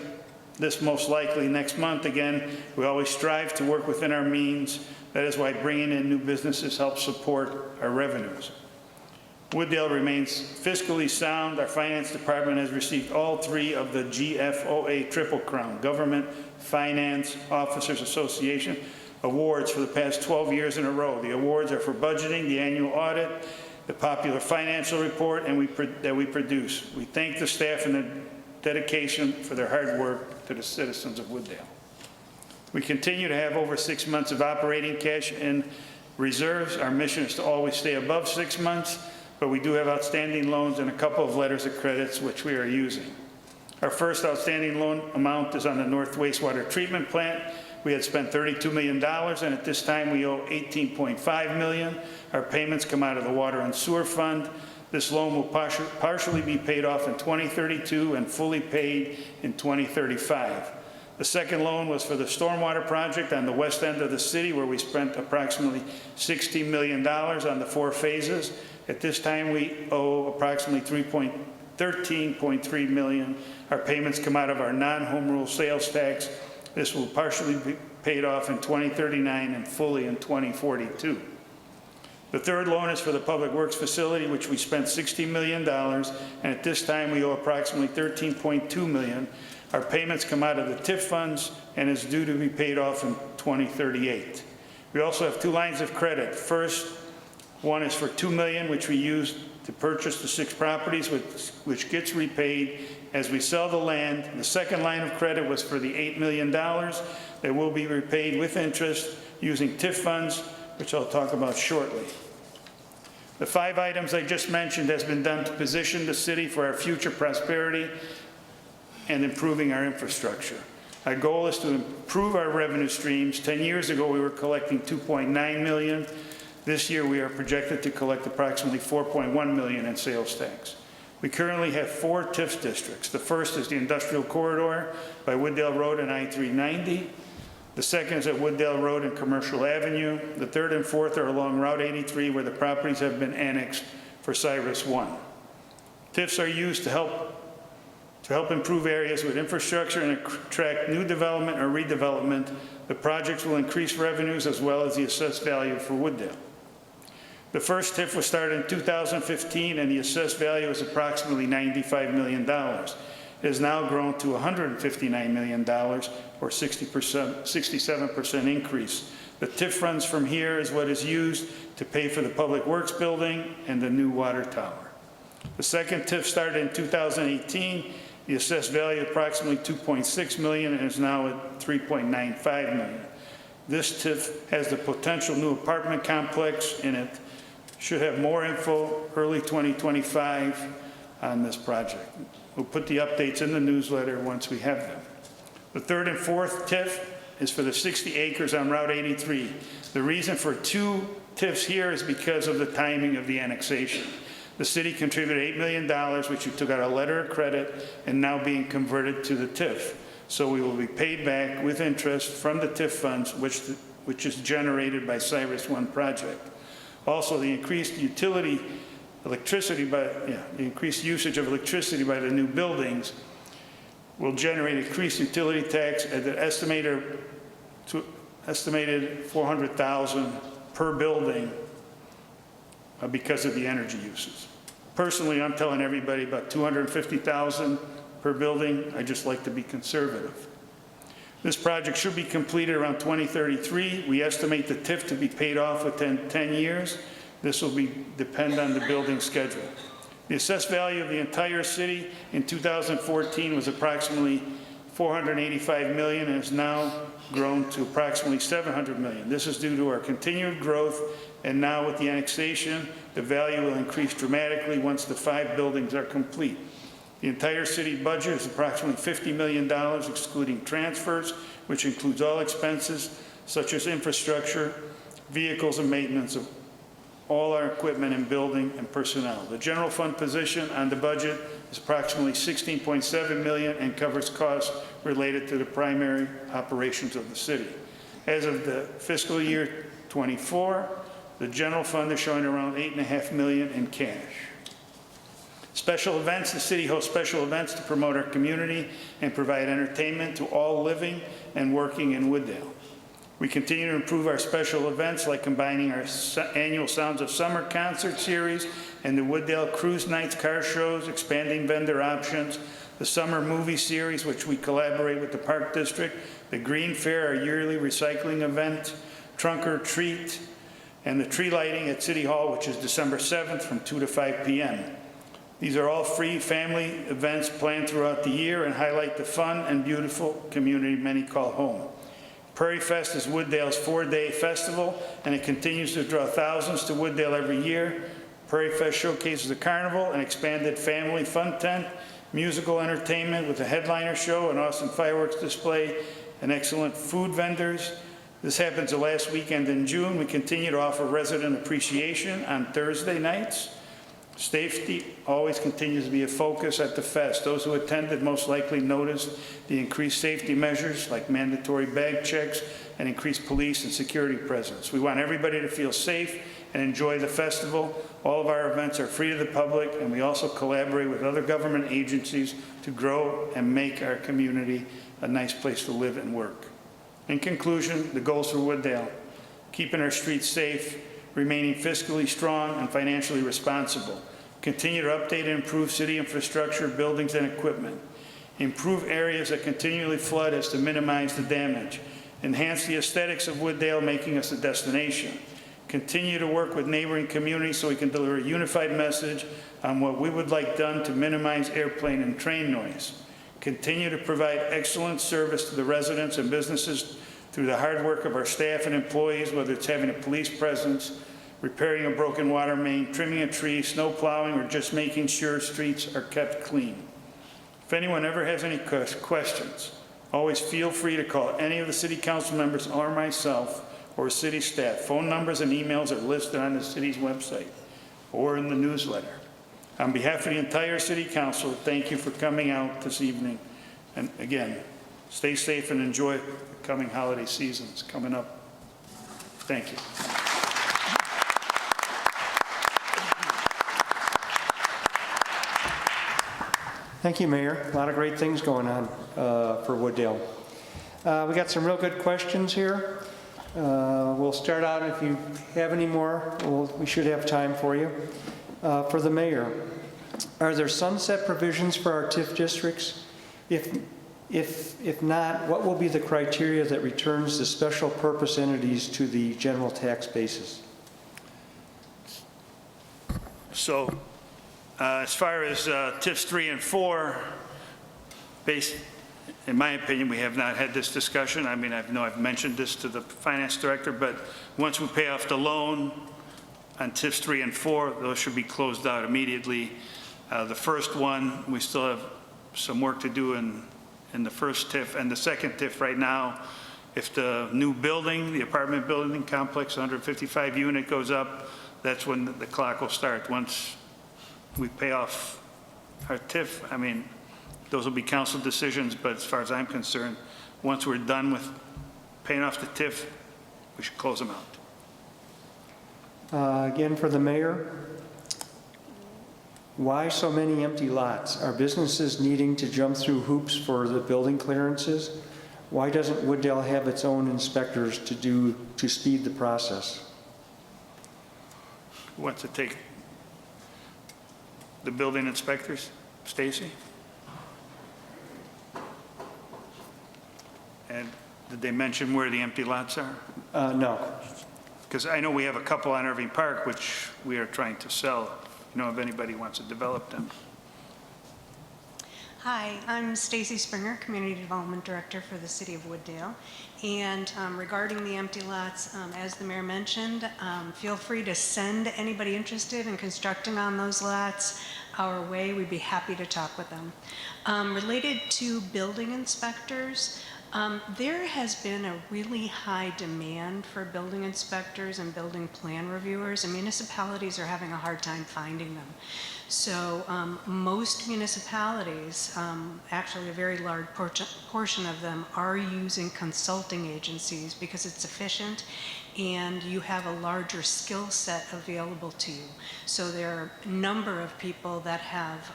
this most likely next month. Again, we always strive to work within our means. That is why bringing in new businesses helps support our revenues. Wooddale remains fiscally sound. Our finance department has received all 3 of the GFOA Triple Crown, Government Finance Officers Association awards for the past 12 years in a row. The awards are for budgeting, the annual audit, the popular financial report, and that we produce. We thank the staff and their dedication for their hard work to the citizens of Wooddale. We continue to have over 6 months of operating cash in reserves. Our mission is to always stay above 6 months, but we do have outstanding loans and a couple of letters of credits which we are using. Our first outstanding loan amount is on the North Wastewater Treatment Plant. We had spent $32 million, and at this time we owe $18.5 million. Our payments come out of the Water and Sewer Fund. This loan will partially be paid off in 2032 and fully paid in 2035. The second loan was for the stormwater project on the west end of the city, where we spent approximately $60 million on the 4 phases. At this time, we owe approximately $13.3 million. Our payments come out of our non-home rule sales tax. This will partially be paid off in 2039 and fully in 2042. The third loan is for the Public Works facility, which we spent $60 million, and at this time we owe approximately $13.2 million. Our payments come out of the TIF funds and is due to be paid off in 2038. We also have 2 lines of credit. First, one is for $2 million, which we used to purchase the 6 properties, which gets repaid as we sell the land. The second line of credit was for the $8 million that will be repaid with interest using TIF funds, which I'll talk about shortly. The 5 items I just mentioned has been done to position the city for our future prosperity and improving our infrastructure. Our goal is to improve our revenue streams. 10 years ago, we were collecting $2.9 million. This year, we are projected to collect approximately $4.1 million in sales tax. We currently have 4 TIF districts. The first is the Industrial Corridor by Wooddale Road and I-390. The second is at Wooddale Road and Commercial Avenue. The third and fourth are along Route 83, where the properties have been annexed for Cyrus One. TIFs are used to help To help improve areas with infrastructure and attract new development or redevelopment, the projects will increase revenues as well as the assessed value for Wooddale. The first TIF was started in 2015, and the assessed value is approximately $95 million. It has now grown to $159 million, or 67% increase. The TIF funds from here is what is used to pay for the Public Works building and the new water tower. The second TIF started in 2018. The assessed value approximately $2.6 million and is now at $3.95 million. This TIF has the potential new apartment complex in it. Should have more info early 2025 on this project. We'll put the updates in the newsletter once we have them. The third and fourth TIF is for the 60 acres on Route 83. The reason for 2 TIFs here is because of the timing of the annexation. The city contributed $8 million, which we took out a letter of credit and now being converted to the TIF. So we will be paid back with interest from the TIF funds, which is generated by Cyrus One project. Also, the increased the increased usage of electricity by the new buildings will generate increased utility tax at the estimated $400,000 per building because of the energy uses. Personally, I'm telling everybody about $250,000 per building. I just like to be conservative. This project should be completed around 2033. We estimate the TIF to be paid off within 10 years. This will depend on the building schedule. The assessed value of the entire city in 2014 was approximately $485 million and has now grown to approximately $700 million. This is due to our continued growth, and now with the annexation, the value will increase dramatically once the 5 buildings are complete. The entire city budget is approximately $50 million, excluding transfers, which includes all expenses such as infrastructure, vehicles, and maintenance of all our equipment and building and personnel. The general fund position on the budget is approximately $16.7 million and covers costs related to the primary operations of the city. As of the fiscal year 24, the general fund is showing around $8.5 million in cash. Special events, the city hosts special events to promote our community and provide entertainment to all living and working in Wooddale. We continue to improve our special events, like combining our annual Sounds of Summer concert series and the Wooddale Cruise Nights car shows, expanding vendor options, the summer movie series, which we collaborate with the Park District, the Green Fair, our yearly recycling event, Trunk or Treat, and the tree lighting at City Hall, which is December 7th from 2 to 5 p.m. These are all free family events planned throughout the year and highlight the fun and beautiful community many call home. Prairie Fest is Wooddale's 4-day festival, and it continues to draw thousands to Wooddale every year. Prairie Fest showcases a carnival, an expanded family fun tent, musical entertainment with a headliner show, an awesome fireworks display, and excellent food vendors. This happens the last weekend in June. We continue to offer resident appreciation on Thursday nights. Safety always continues to be a focus at the fest. Those who attended most likely noticed the increased safety measures like mandatory bag checks and increased police and security presence. We want everybody to feel safe and enjoy the festival. All of our events are free to the public, and we also collaborate with other government agencies to grow and make our community a nice place to live and work. In conclusion, the goals for Wooddale: keeping our streets safe, remaining fiscally strong and financially responsible, continue to update and improve city infrastructure, buildings, and equipment, improve areas that continually flood as to minimize the damage, enhance the aesthetics of Wooddale, making us a destination, continue to work with neighboring communities so we can deliver a unified message on what we would like done to minimize airplane and train noise, continue to provide excellent service to the residents and businesses through the hard work of our staff and employees, whether it's having a police presence, repairing a broken water main, trimming a tree, snow plowing, or just making sure streets are kept clean. If anyone ever has any questions, always feel free to call any of the city council members or myself or city staff. Phone numbers and emails are listed on the city's website or in the newsletter. On behalf of the entire city council, thank you for coming out this evening. And again, stay safe and enjoy the coming holiday seasons coming up. Thank you. Thank you, Mayor. A lot of great things going on for Wooddale. We got some real good questions here. We'll start out, if you have any more, we should have time for you. For the mayor, are there sunset provisions for our TIF districts? If not, what will be the criteria that returns the special purpose entities to the general tax basis? So as far as TIFs 3 and 4, in my opinion, we have not had this discussion. I mean, I know I've mentioned this to the finance director, but once we pay off the loan on TIFs 3 and 4, those should be closed out immediately. The first one, we still have some work to do in the first TIF, and the second TIF right now, if the new building, the apartment building complex, 155 unit goes up, that's when the clock will start. Once we pay off our TIF, I mean, those will be council decisions, but as far as I'm concerned, once we're done with paying off the TIF, we should close them out. Again, for the mayor, why so many empty lots? Are businesses needing to jump through hoops for the building clearances? Why doesn't Wooddale have its own inspectors to speed the process? Who wants to take the building inspectors? Stacy? And did they mention where the empty lots are? No. Because I know we have a couple on Irving Park, which we are trying to sell. You know, if anybody wants to develop them. Hi, I'm Stacy Springer, Community Development Director for the City of Wooddale. And regarding the empty lots, as the mayor mentioned, feel free to send anybody interested in constructing on those lots our way. We'd be happy to talk with them. Related to building inspectors, there has been a really high demand for building inspectors and building plan reviewers, and municipalities are having a hard time finding them. So most municipalities, actually a very large portion of them, are using consulting agencies because it's efficient and you have a larger skill set available to you. So there are a number of people that have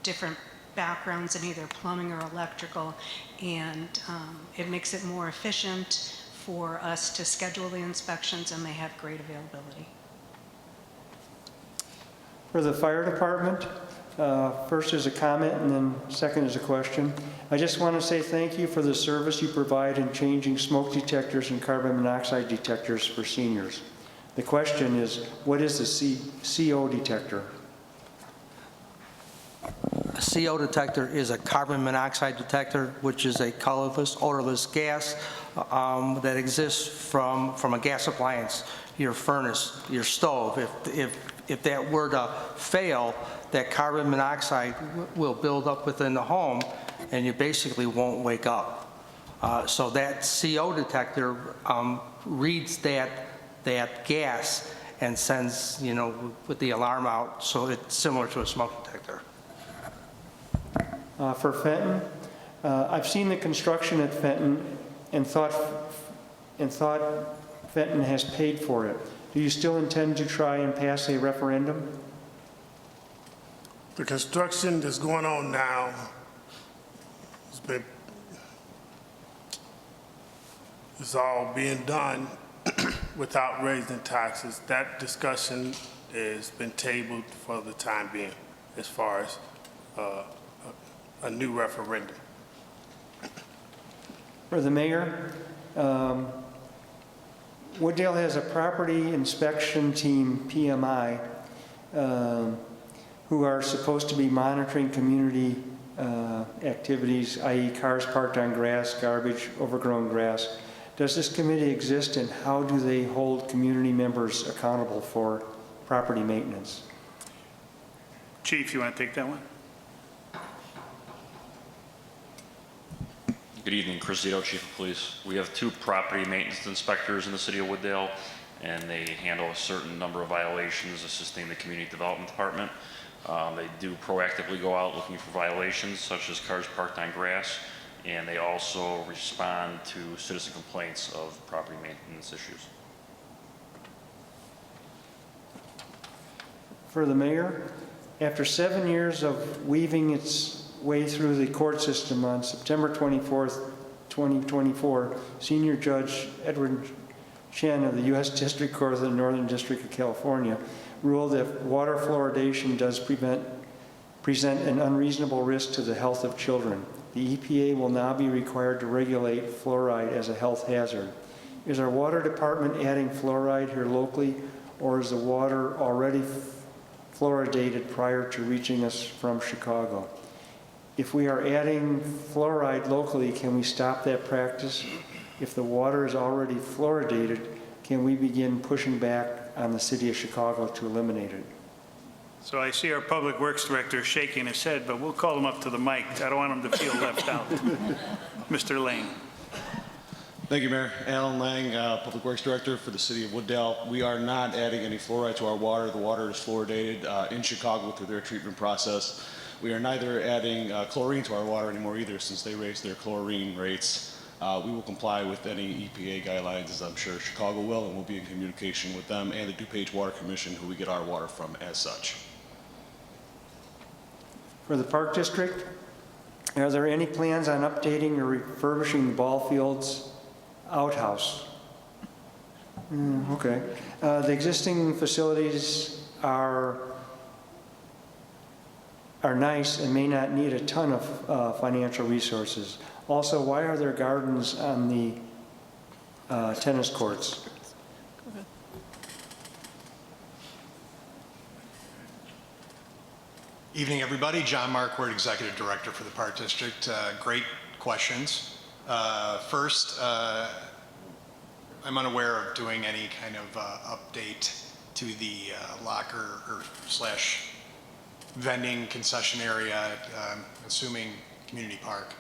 different backgrounds in either plumbing or electrical, and it makes it more efficient for us to schedule the inspections, and they have great availability. For the fire department, first is a comment and then second is a question. I just want to say thank you for the service you provide in changing smoke detectors and carbon monoxide detectors for seniors. The question is, what is the CO detector? A CO detector is a carbon monoxide detector, which is a colorless, odorless gas that exists from a gas appliance, your furnace, your stove. If that were to fail, that carbon monoxide will build up within the home, and you basically won't wake up. So that CO detector reads that gas and sends, with the alarm out, so it's similar to a smoke detector. For Fenton, I've seen the construction at Fenton and thought Fenton has paid for it. Do you still intend to try and pass a referendum? The construction that's going on now is all being done without raising taxes. That discussion has been tabled for the time being as far as a new referendum. For the mayor, Wooddale has a property inspection team, PMI, who are supposed to be monitoring community activities, i.e. cars parked on grass, garbage, overgrown grass. Does this committee exist, and how do they hold community members accountable for property maintenance? Chief, you want to take that one? Good evening, Chris Zito, Chief of Police. We have 2 property maintenance inspectors in the city of Wooddale, and they handle a certain number of violations, assisting the Community Development Department. They do proactively go out looking for violations, such as cars parked on grass, and they also respond to citizen complaints of property maintenance issues. For the mayor, after 7 years of weaving its way through the court system on September 24th, 2024, Senior Judge Edward Chen of the U.S. District Court of the Northern District of California ruled that water fluoridation does present an unreasonable risk to the health of children. The EPA will now be required to regulate fluoride as a health hazard. Is our water department adding fluoride here locally, or is the water already fluoridated prior to reaching us from Chicago? If we are adding fluoride locally, can we stop that practice? If the water is already fluoridated, can we begin pushing back on the city of Chicago to eliminate it? So I see our Public Works Director shaking his head, but we'll call him up to the mic. I don't want him to feel left out. Mr. Lane. Thank you, Mayor. Alan Lang, Public Works Director for the City of Wooddale. We are not adding any fluoride to our water. The water is fluoridated in Chicago through their treatment process. We are neither adding chlorine to our water anymore either, since they raised their chlorine rates. We will comply with any EPA guidelines, as I'm sure Chicago will, and we'll be in communication with them and the DuPage Water Commission, who we get our water from as such. For the Park District, are there any plans on updating or refurbishing the ball field's outhouse? Okay. The existing facilities are nice and may not need a ton of financial resources. Also, why are there gardens on the tennis courts? Evening, everybody. John Marquardt, Executive Director for the Park District. Great questions. First, I'm unaware of doing any kind of update to the locker or slash vending concession area, assuming community park.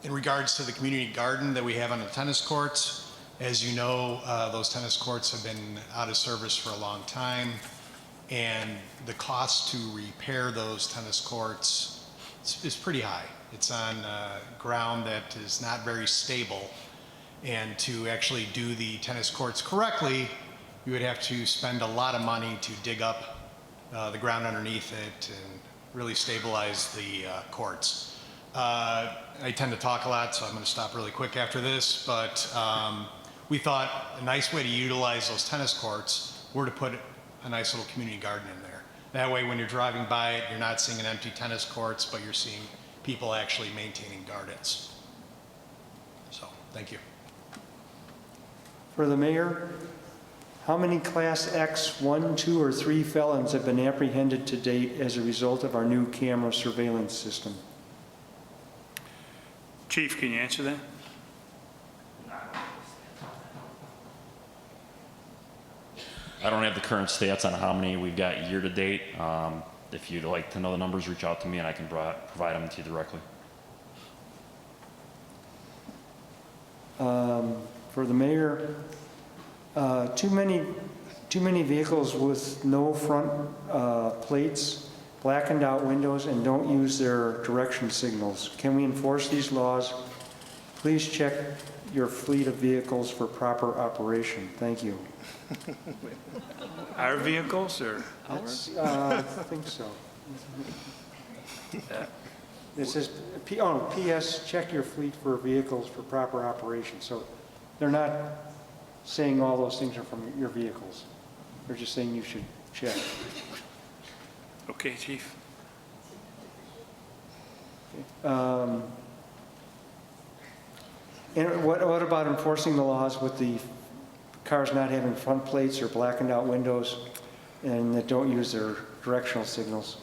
In regards to the community garden that we have on the tennis courts, as you know, those tennis courts have been out of service for a long time, and the cost to repair those tennis courts is pretty high. It's on ground that is not very stable, and to actually do the tennis courts correctly, you would have to spend a lot of money to dig up the ground underneath it and really stabilize the courts. I tend to talk a lot, so I'm going to stop really quick after this, but we thought a nice way to utilize those tennis courts were to put a nice little community garden in there. That way, when you're driving by it, you're not seeing an empty tennis courts, but you're seeing people actually maintaining gardens. So, thank you. For the mayor, how many Class X 1, 2, or 3 felons have been apprehended to date as a result of our new camera surveillance system? Chief, can you answer that? I don't have the current stats on how many we've got year to date. If you'd like to know the numbers, reach out to me and I can provide them to you directly. For the mayor, too many vehicles with no front plates, blackened out windows, and don't use their direction signals. Can we enforce these laws? Please check your fleet of vehicles for proper operation. Thank you. Our vehicles or ours? I think so. It says, P.S. check your fleet for vehicles for proper operation. So they're not saying all those things are from your vehicles. They're just saying you should check. Okay, Chief. And what about enforcing the laws with the cars not having front plates or blackened out windows and that don't use their directional signals?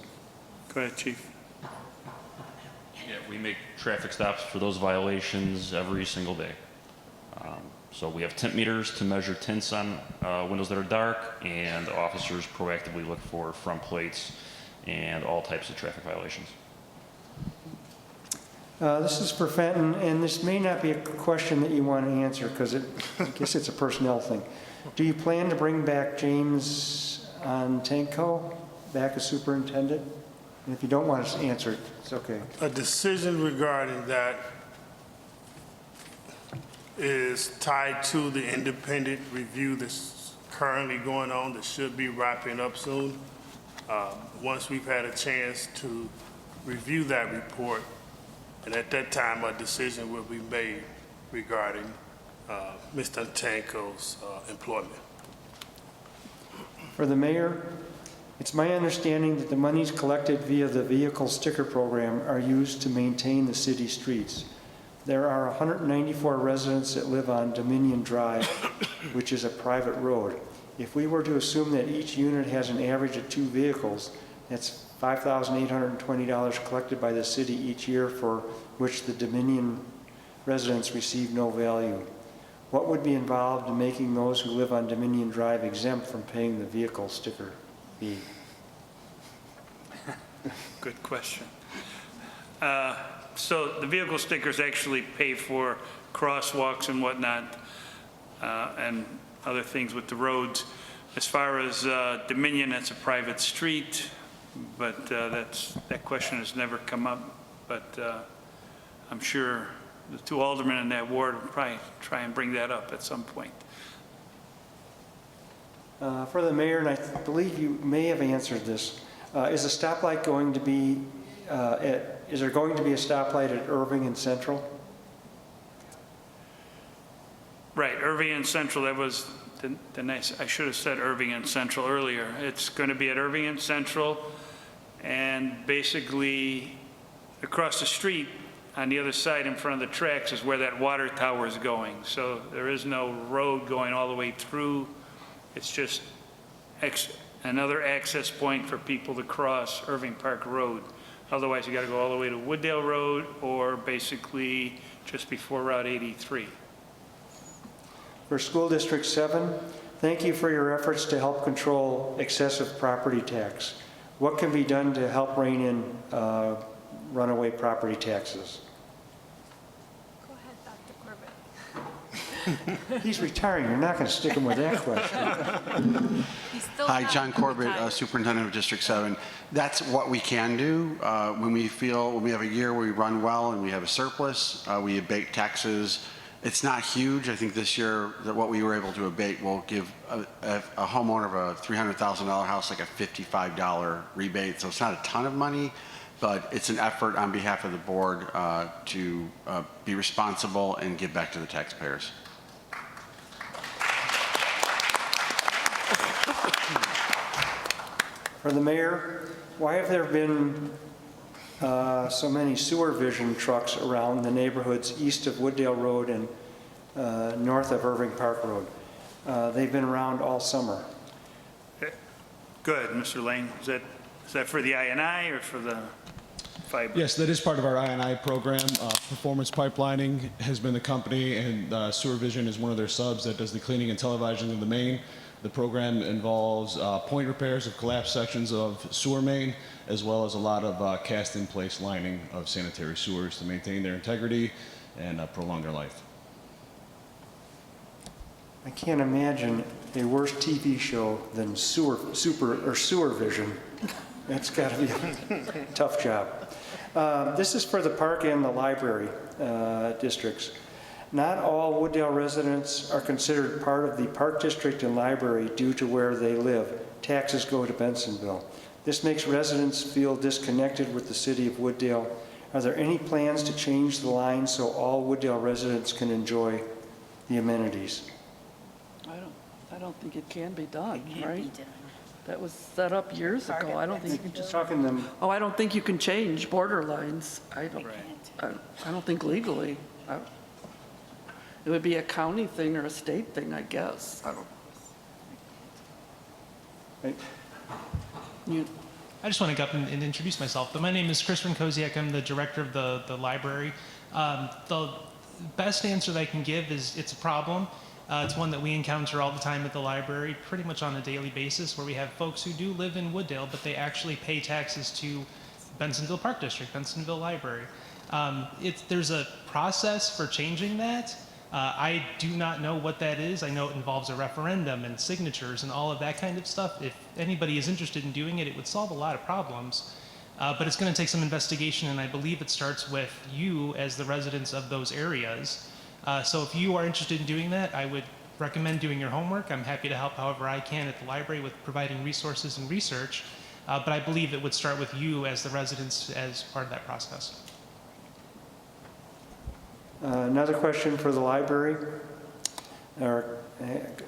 Go ahead, Chief. Yeah, we make traffic stops for those violations every single day. So we have tint meters to measure tints on windows that are dark, and officers proactively look for front plates and all types of traffic violations. This is for Fenton, and this may not be a question that you want to answer because I guess it's a personnel thing. Do you plan to bring back James Antenko back as superintendent? And if you don't want to answer it, it's okay. A decision regarding that is tied to the independent review that's currently going on that should be wrapping up soon. Once we've had a chance to review that report, and at that time, a decision will be made regarding Mr. Tanko's employment. For the mayor, it's my understanding that the monies collected via the vehicle sticker program are used to maintain the city streets. There are 194 residents that live on Dominion Drive, which is a private road. If we were to assume that each unit has an average of 2 vehicles, that's $5,820 collected by the city each year, for which the Dominion residents receive no value. What would be involved in making those who live on Dominion Drive exempt from paying the vehicle sticker fee? Good question. So the vehicle stickers actually pay for crosswalks and whatnot, and other things with the roads. As far as Dominion, that's a private street, but that question has never come up. But I'm sure the 2 aldermen in that ward will probably try and bring that up at some point. For the mayor, and I believe you may have answered this, is a stoplight going to be, is there going to be a stoplight at Irving and Central? Right, Irving and Central, that was the nice, I should have said Irving and Central earlier. It's going to be at Irving and Central, and basically across the street on the other side in front of the tracks is where that water tower is going. So there is no road going all the way through. It's just another access point for people to cross Irving Park Road. Otherwise, you got to go all the way to Wooddale Road, or basically just before Route 83. For School District 7, thank you for your efforts to help control excessive property tax. What can be done to help rein in runaway property taxes? Go ahead, Dr. Corbett. He's retiring. You're not going to stick him with that question. Hi, John Corbett, Superintendent of District 7. That's what we can do. When we have a year where we run well and we have a surplus, we abate taxes. It's not huge. I think this year that what we were able to abate will give a homeowner of a $300,000 house like a $55 rebate. So it's not a ton of money, but it's an effort on behalf of the board to be responsible and give back to the taxpayers. For the mayor, why have there been so many sewer vision trucks around the neighborhoods east of Wooddale Road and north of Irving Park Road? They've been around all summer. Good, Mr. Lane. Is that for the I&I or for the fiber? Yes, that is part of our I&I program. Performance Pipelining has been the company, and Sewer Vision is one of their subs that does the cleaning and televising of the main. The program involves point repairs of collapsed sections of sewer main, as well as a lot of cast-in-place lining of sanitary sewers to maintain their integrity and prolong their life. I can't imagine a worse TV show than Sewer Vision. That's got to be a tough job. This is for the park and the library districts. Not all Wooddale residents are considered part of the park district and library due to where they live. Taxes go to Bensonville. This makes residents feel disconnected with the city of Wooddale. Are there any plans to change the line so all Wooddale residents can enjoy the amenities? I don't think it can be done, right? That was set up years ago. I don't think you can just. Talking them. Oh, I don't think you can change border lines. I don't think legally. It would be a county thing or a state thing, I guess. I don't. Right. I just want to go up and introduce myself. But my name is Chris Koziak. I'm the director of the library. The best answer that I can give is it's a problem. It's one that we encounter all the time at the library, pretty much on a daily basis, where we have folks who do live in Wooddale, but they actually pay taxes to Bensonville Park District, Bensonville Library. There's a process for changing that. I do not know what that is. I know it involves a referendum and signatures and all of that kind of stuff. If anybody is interested in doing it, it would solve a lot of problems. But it's going to take some investigation, and I believe it starts with you as the residents of those areas. So if you are interested in doing that, I would recommend doing your homework. I'm happy to help however I can at the library with providing resources and research. But I believe it would start with you as the residents as part of that process. Another question for the library, or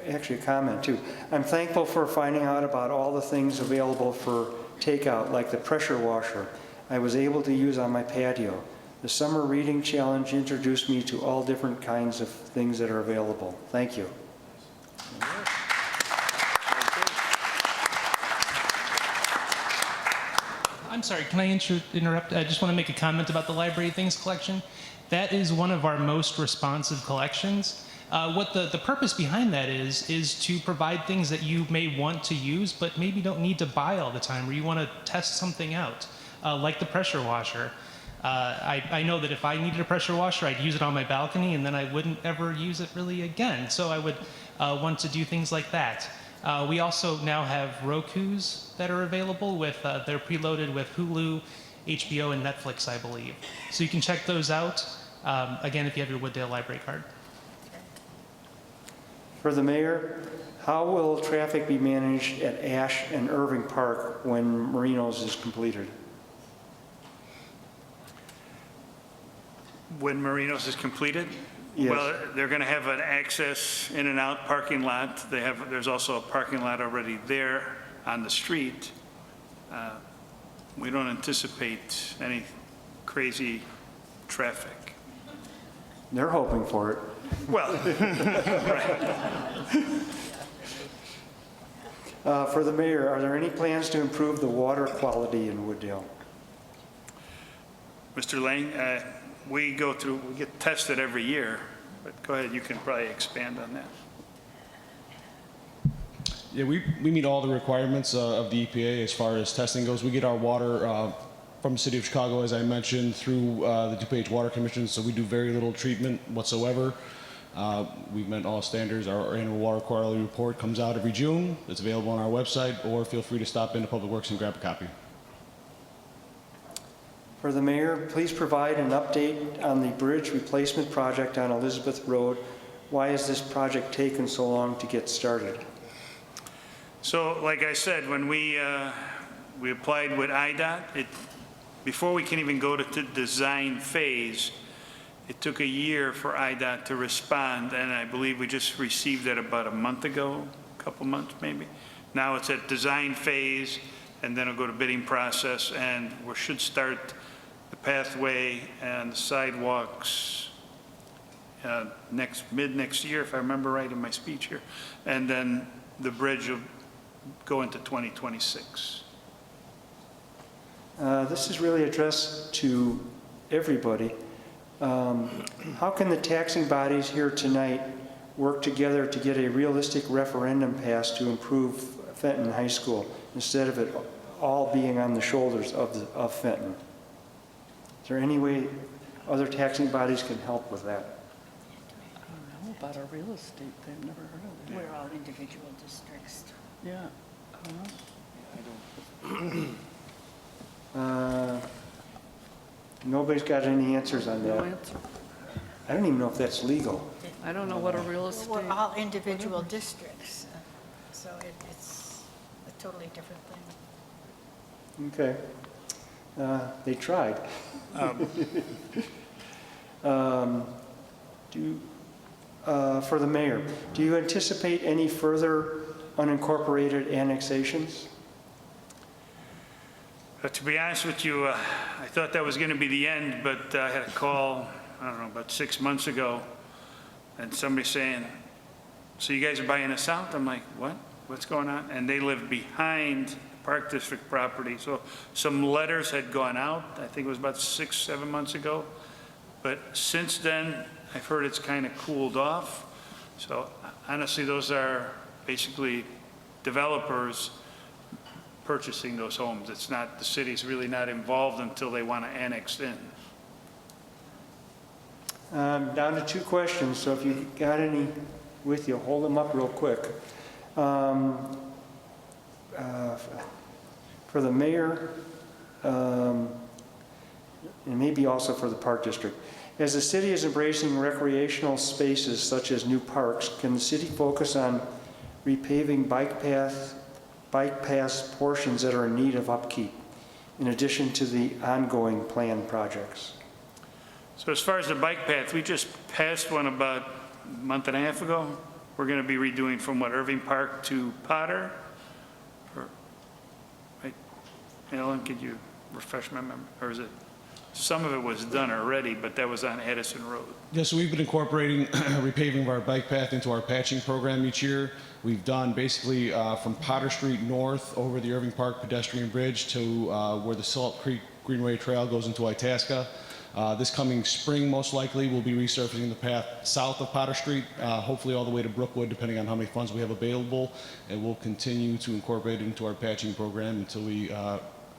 actually a comment too. I'm thankful for finding out about all the things available for takeout, like the pressure washer I was able to use on my patio. The summer reading challenge introduced me to all different kinds of things that are available. Thank you. I'm sorry, can I interrupt? I just want to make a comment about the Library Things collection. That is one of our most responsive collections. What the purpose behind that is to provide things that you may want to use, but maybe don't need to buy all the time, or you want to test something out, like the pressure washer. I know that if I needed a pressure washer, I'd use it on my balcony, and then I wouldn't ever use it really again. So I would want to do things like that. We also now have Rokus that are available with, they're preloaded with Hulu, HBO, and Netflix, I believe. So you can check those out, again, if you have your Wooddale Library card. For the mayor, how will traffic be managed at Ash and Irving Park when Marinos is completed? When Marinos is completed? Yes. Well, they're going to have an access in and out parking lot. There's also a parking lot already there on the street. We don't anticipate any crazy traffic. They're hoping for it. Well, right. For the mayor, are there any plans to improve the water quality in Wooddale? Mr. Lang, we get tested every year, but go ahead, you can probably expand on that. Yeah, we meet all the requirements of the EPA as far as testing goes. We get our water from the city of Chicago, as I mentioned, through the DuPage Water Commission, so we do very little treatment whatsoever. We've met all standards. Our annual water quality report comes out every June. It's available on our website, or feel free to stop into Public Works and grab a copy. For the mayor, please provide an update on the bridge replacement project on Elizabeth Road. Why has this project taken so long to get started? So, like I said, when we applied with IDOT, before we can even go to the design phase, it took a year for IDOT to respond, and I believe we just received it about a month ago, a couple months maybe. Now it's at design phase, and then it'll go to bidding process, and we should start the pathway and the sidewalks mid next year, if I remember right in my speech here, and then the bridge will go into 2026. This is really addressed to everybody. How can the taxing bodies here tonight work together to get a realistic referendum passed to improve Fenton High School instead of it all being on the shoulders of Fenton? Is there any way other taxing bodies can help with that? I don't know about our real estate. They've never heard of it. We're all individual districts. Yeah. Nobody's got any answers on No that. answer. I don't even know if that's legal. I don't know what a real estate. We're all individual districts, so it's a totally different thing. Okay. They tried. For the mayor, do you anticipate any further unincorporated annexations? To be honest with you, I thought that was going to be the end, but I had a call, I don't know, about 6 months ago, and somebody saying, so you guys are buying us out? I'm like, what? What's going on? And they live behind the Park District property. So some letters had gone out, I think it was about 6, 7 months ago. But since then, I've heard it's kind of cooled off. So honestly, those are basically developers purchasing those homes. It's not, the city's really not involved until they want to annex in. Down to 2 questions, so if you've got any with you, hold them up real quick. For the mayor, and maybe also for the Park District, as the city is embracing recreational spaces such as new parks, can the city focus on repaving bike paths bike path portions that are in need of upkeep, in addition to the ongoing planned projects. So as far as the bike path, we just passed one about a month and a half ago. We're going to be redoing from what, Irving Park to Potter? Right? Alan, could you refresh my memory? Or is it, some of it was done already, but that was on Addison Road. Yeah, so we've been incorporating repaving of our bike path into our patching program each year. We've done basically from Potter Street north over the Irving Park pedestrian bridge to where the Salt Creek Greenway Trail goes into Itasca. This coming spring, most likely, we'll be resurfacing the path south of Potter Street, hopefully all the way to Brookwood, depending on how many funds we have available. And we'll continue to incorporate it into our patching program until we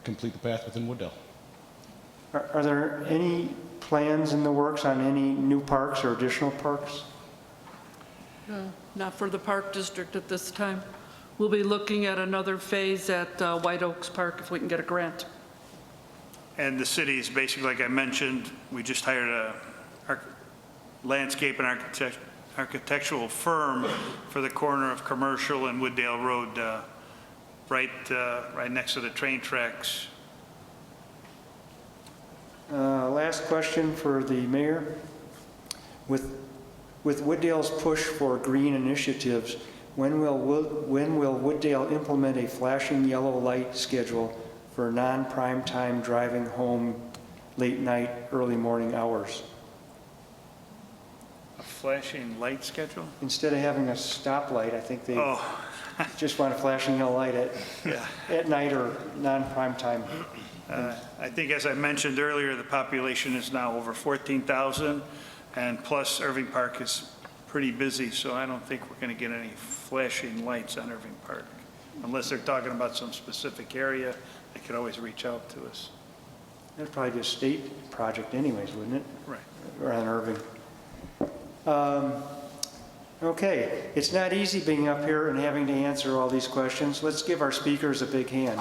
complete the path within Wooddale. Are there any plans in the works on any new parks or additional parks? No, not for the Park District at this time. We'll be looking at another phase at White Oaks Park if we can get a grant. And the city is basically, like I mentioned, we just hired a landscape and architectural firm for the corner of Commercial and Wooddale Road, right next to the train tracks. Last question for the mayor. With Wooddale's push for green initiatives, when will Wooddale implement a flashing yellow light schedule for non-prime time driving home late night, early morning hours? A flashing light schedule? Instead of having a stoplight, I think they Oh, just want a flashing yellow light yeah. at night or non-prime time. I think, as I mentioned earlier, the population is now over 14,000, and plus Irving Park is pretty busy, so I don't think we're going to get any flashing lights on Irving Park. Unless they're talking about some specific area, they could always reach out to us. That'd probably be a state project anyways, wouldn't it? Right. Around Irving. Okay, it's not easy being up here and having to answer all these questions. Let's give our speakers a big hand.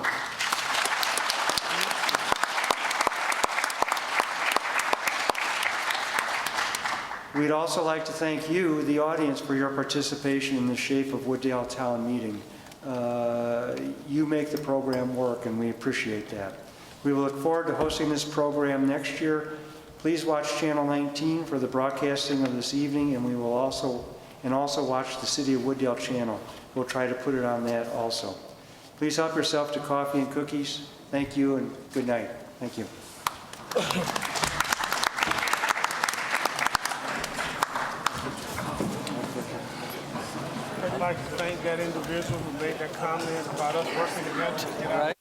We'd also like to thank you, the audience, for your participation in the Shape of Wooddale Town meeting. You make the program work, and we appreciate that. We will look forward to hosting this program next year. Please watch Channel 19 for the broadcasting of this evening, and we will also watch the City of Wooddale channel. We'll try to put it on that also. Please help yourself to coffee and cookies. Thank you, and good night. Thank you. I'd like to thank that individual who made that comment about us working together to get our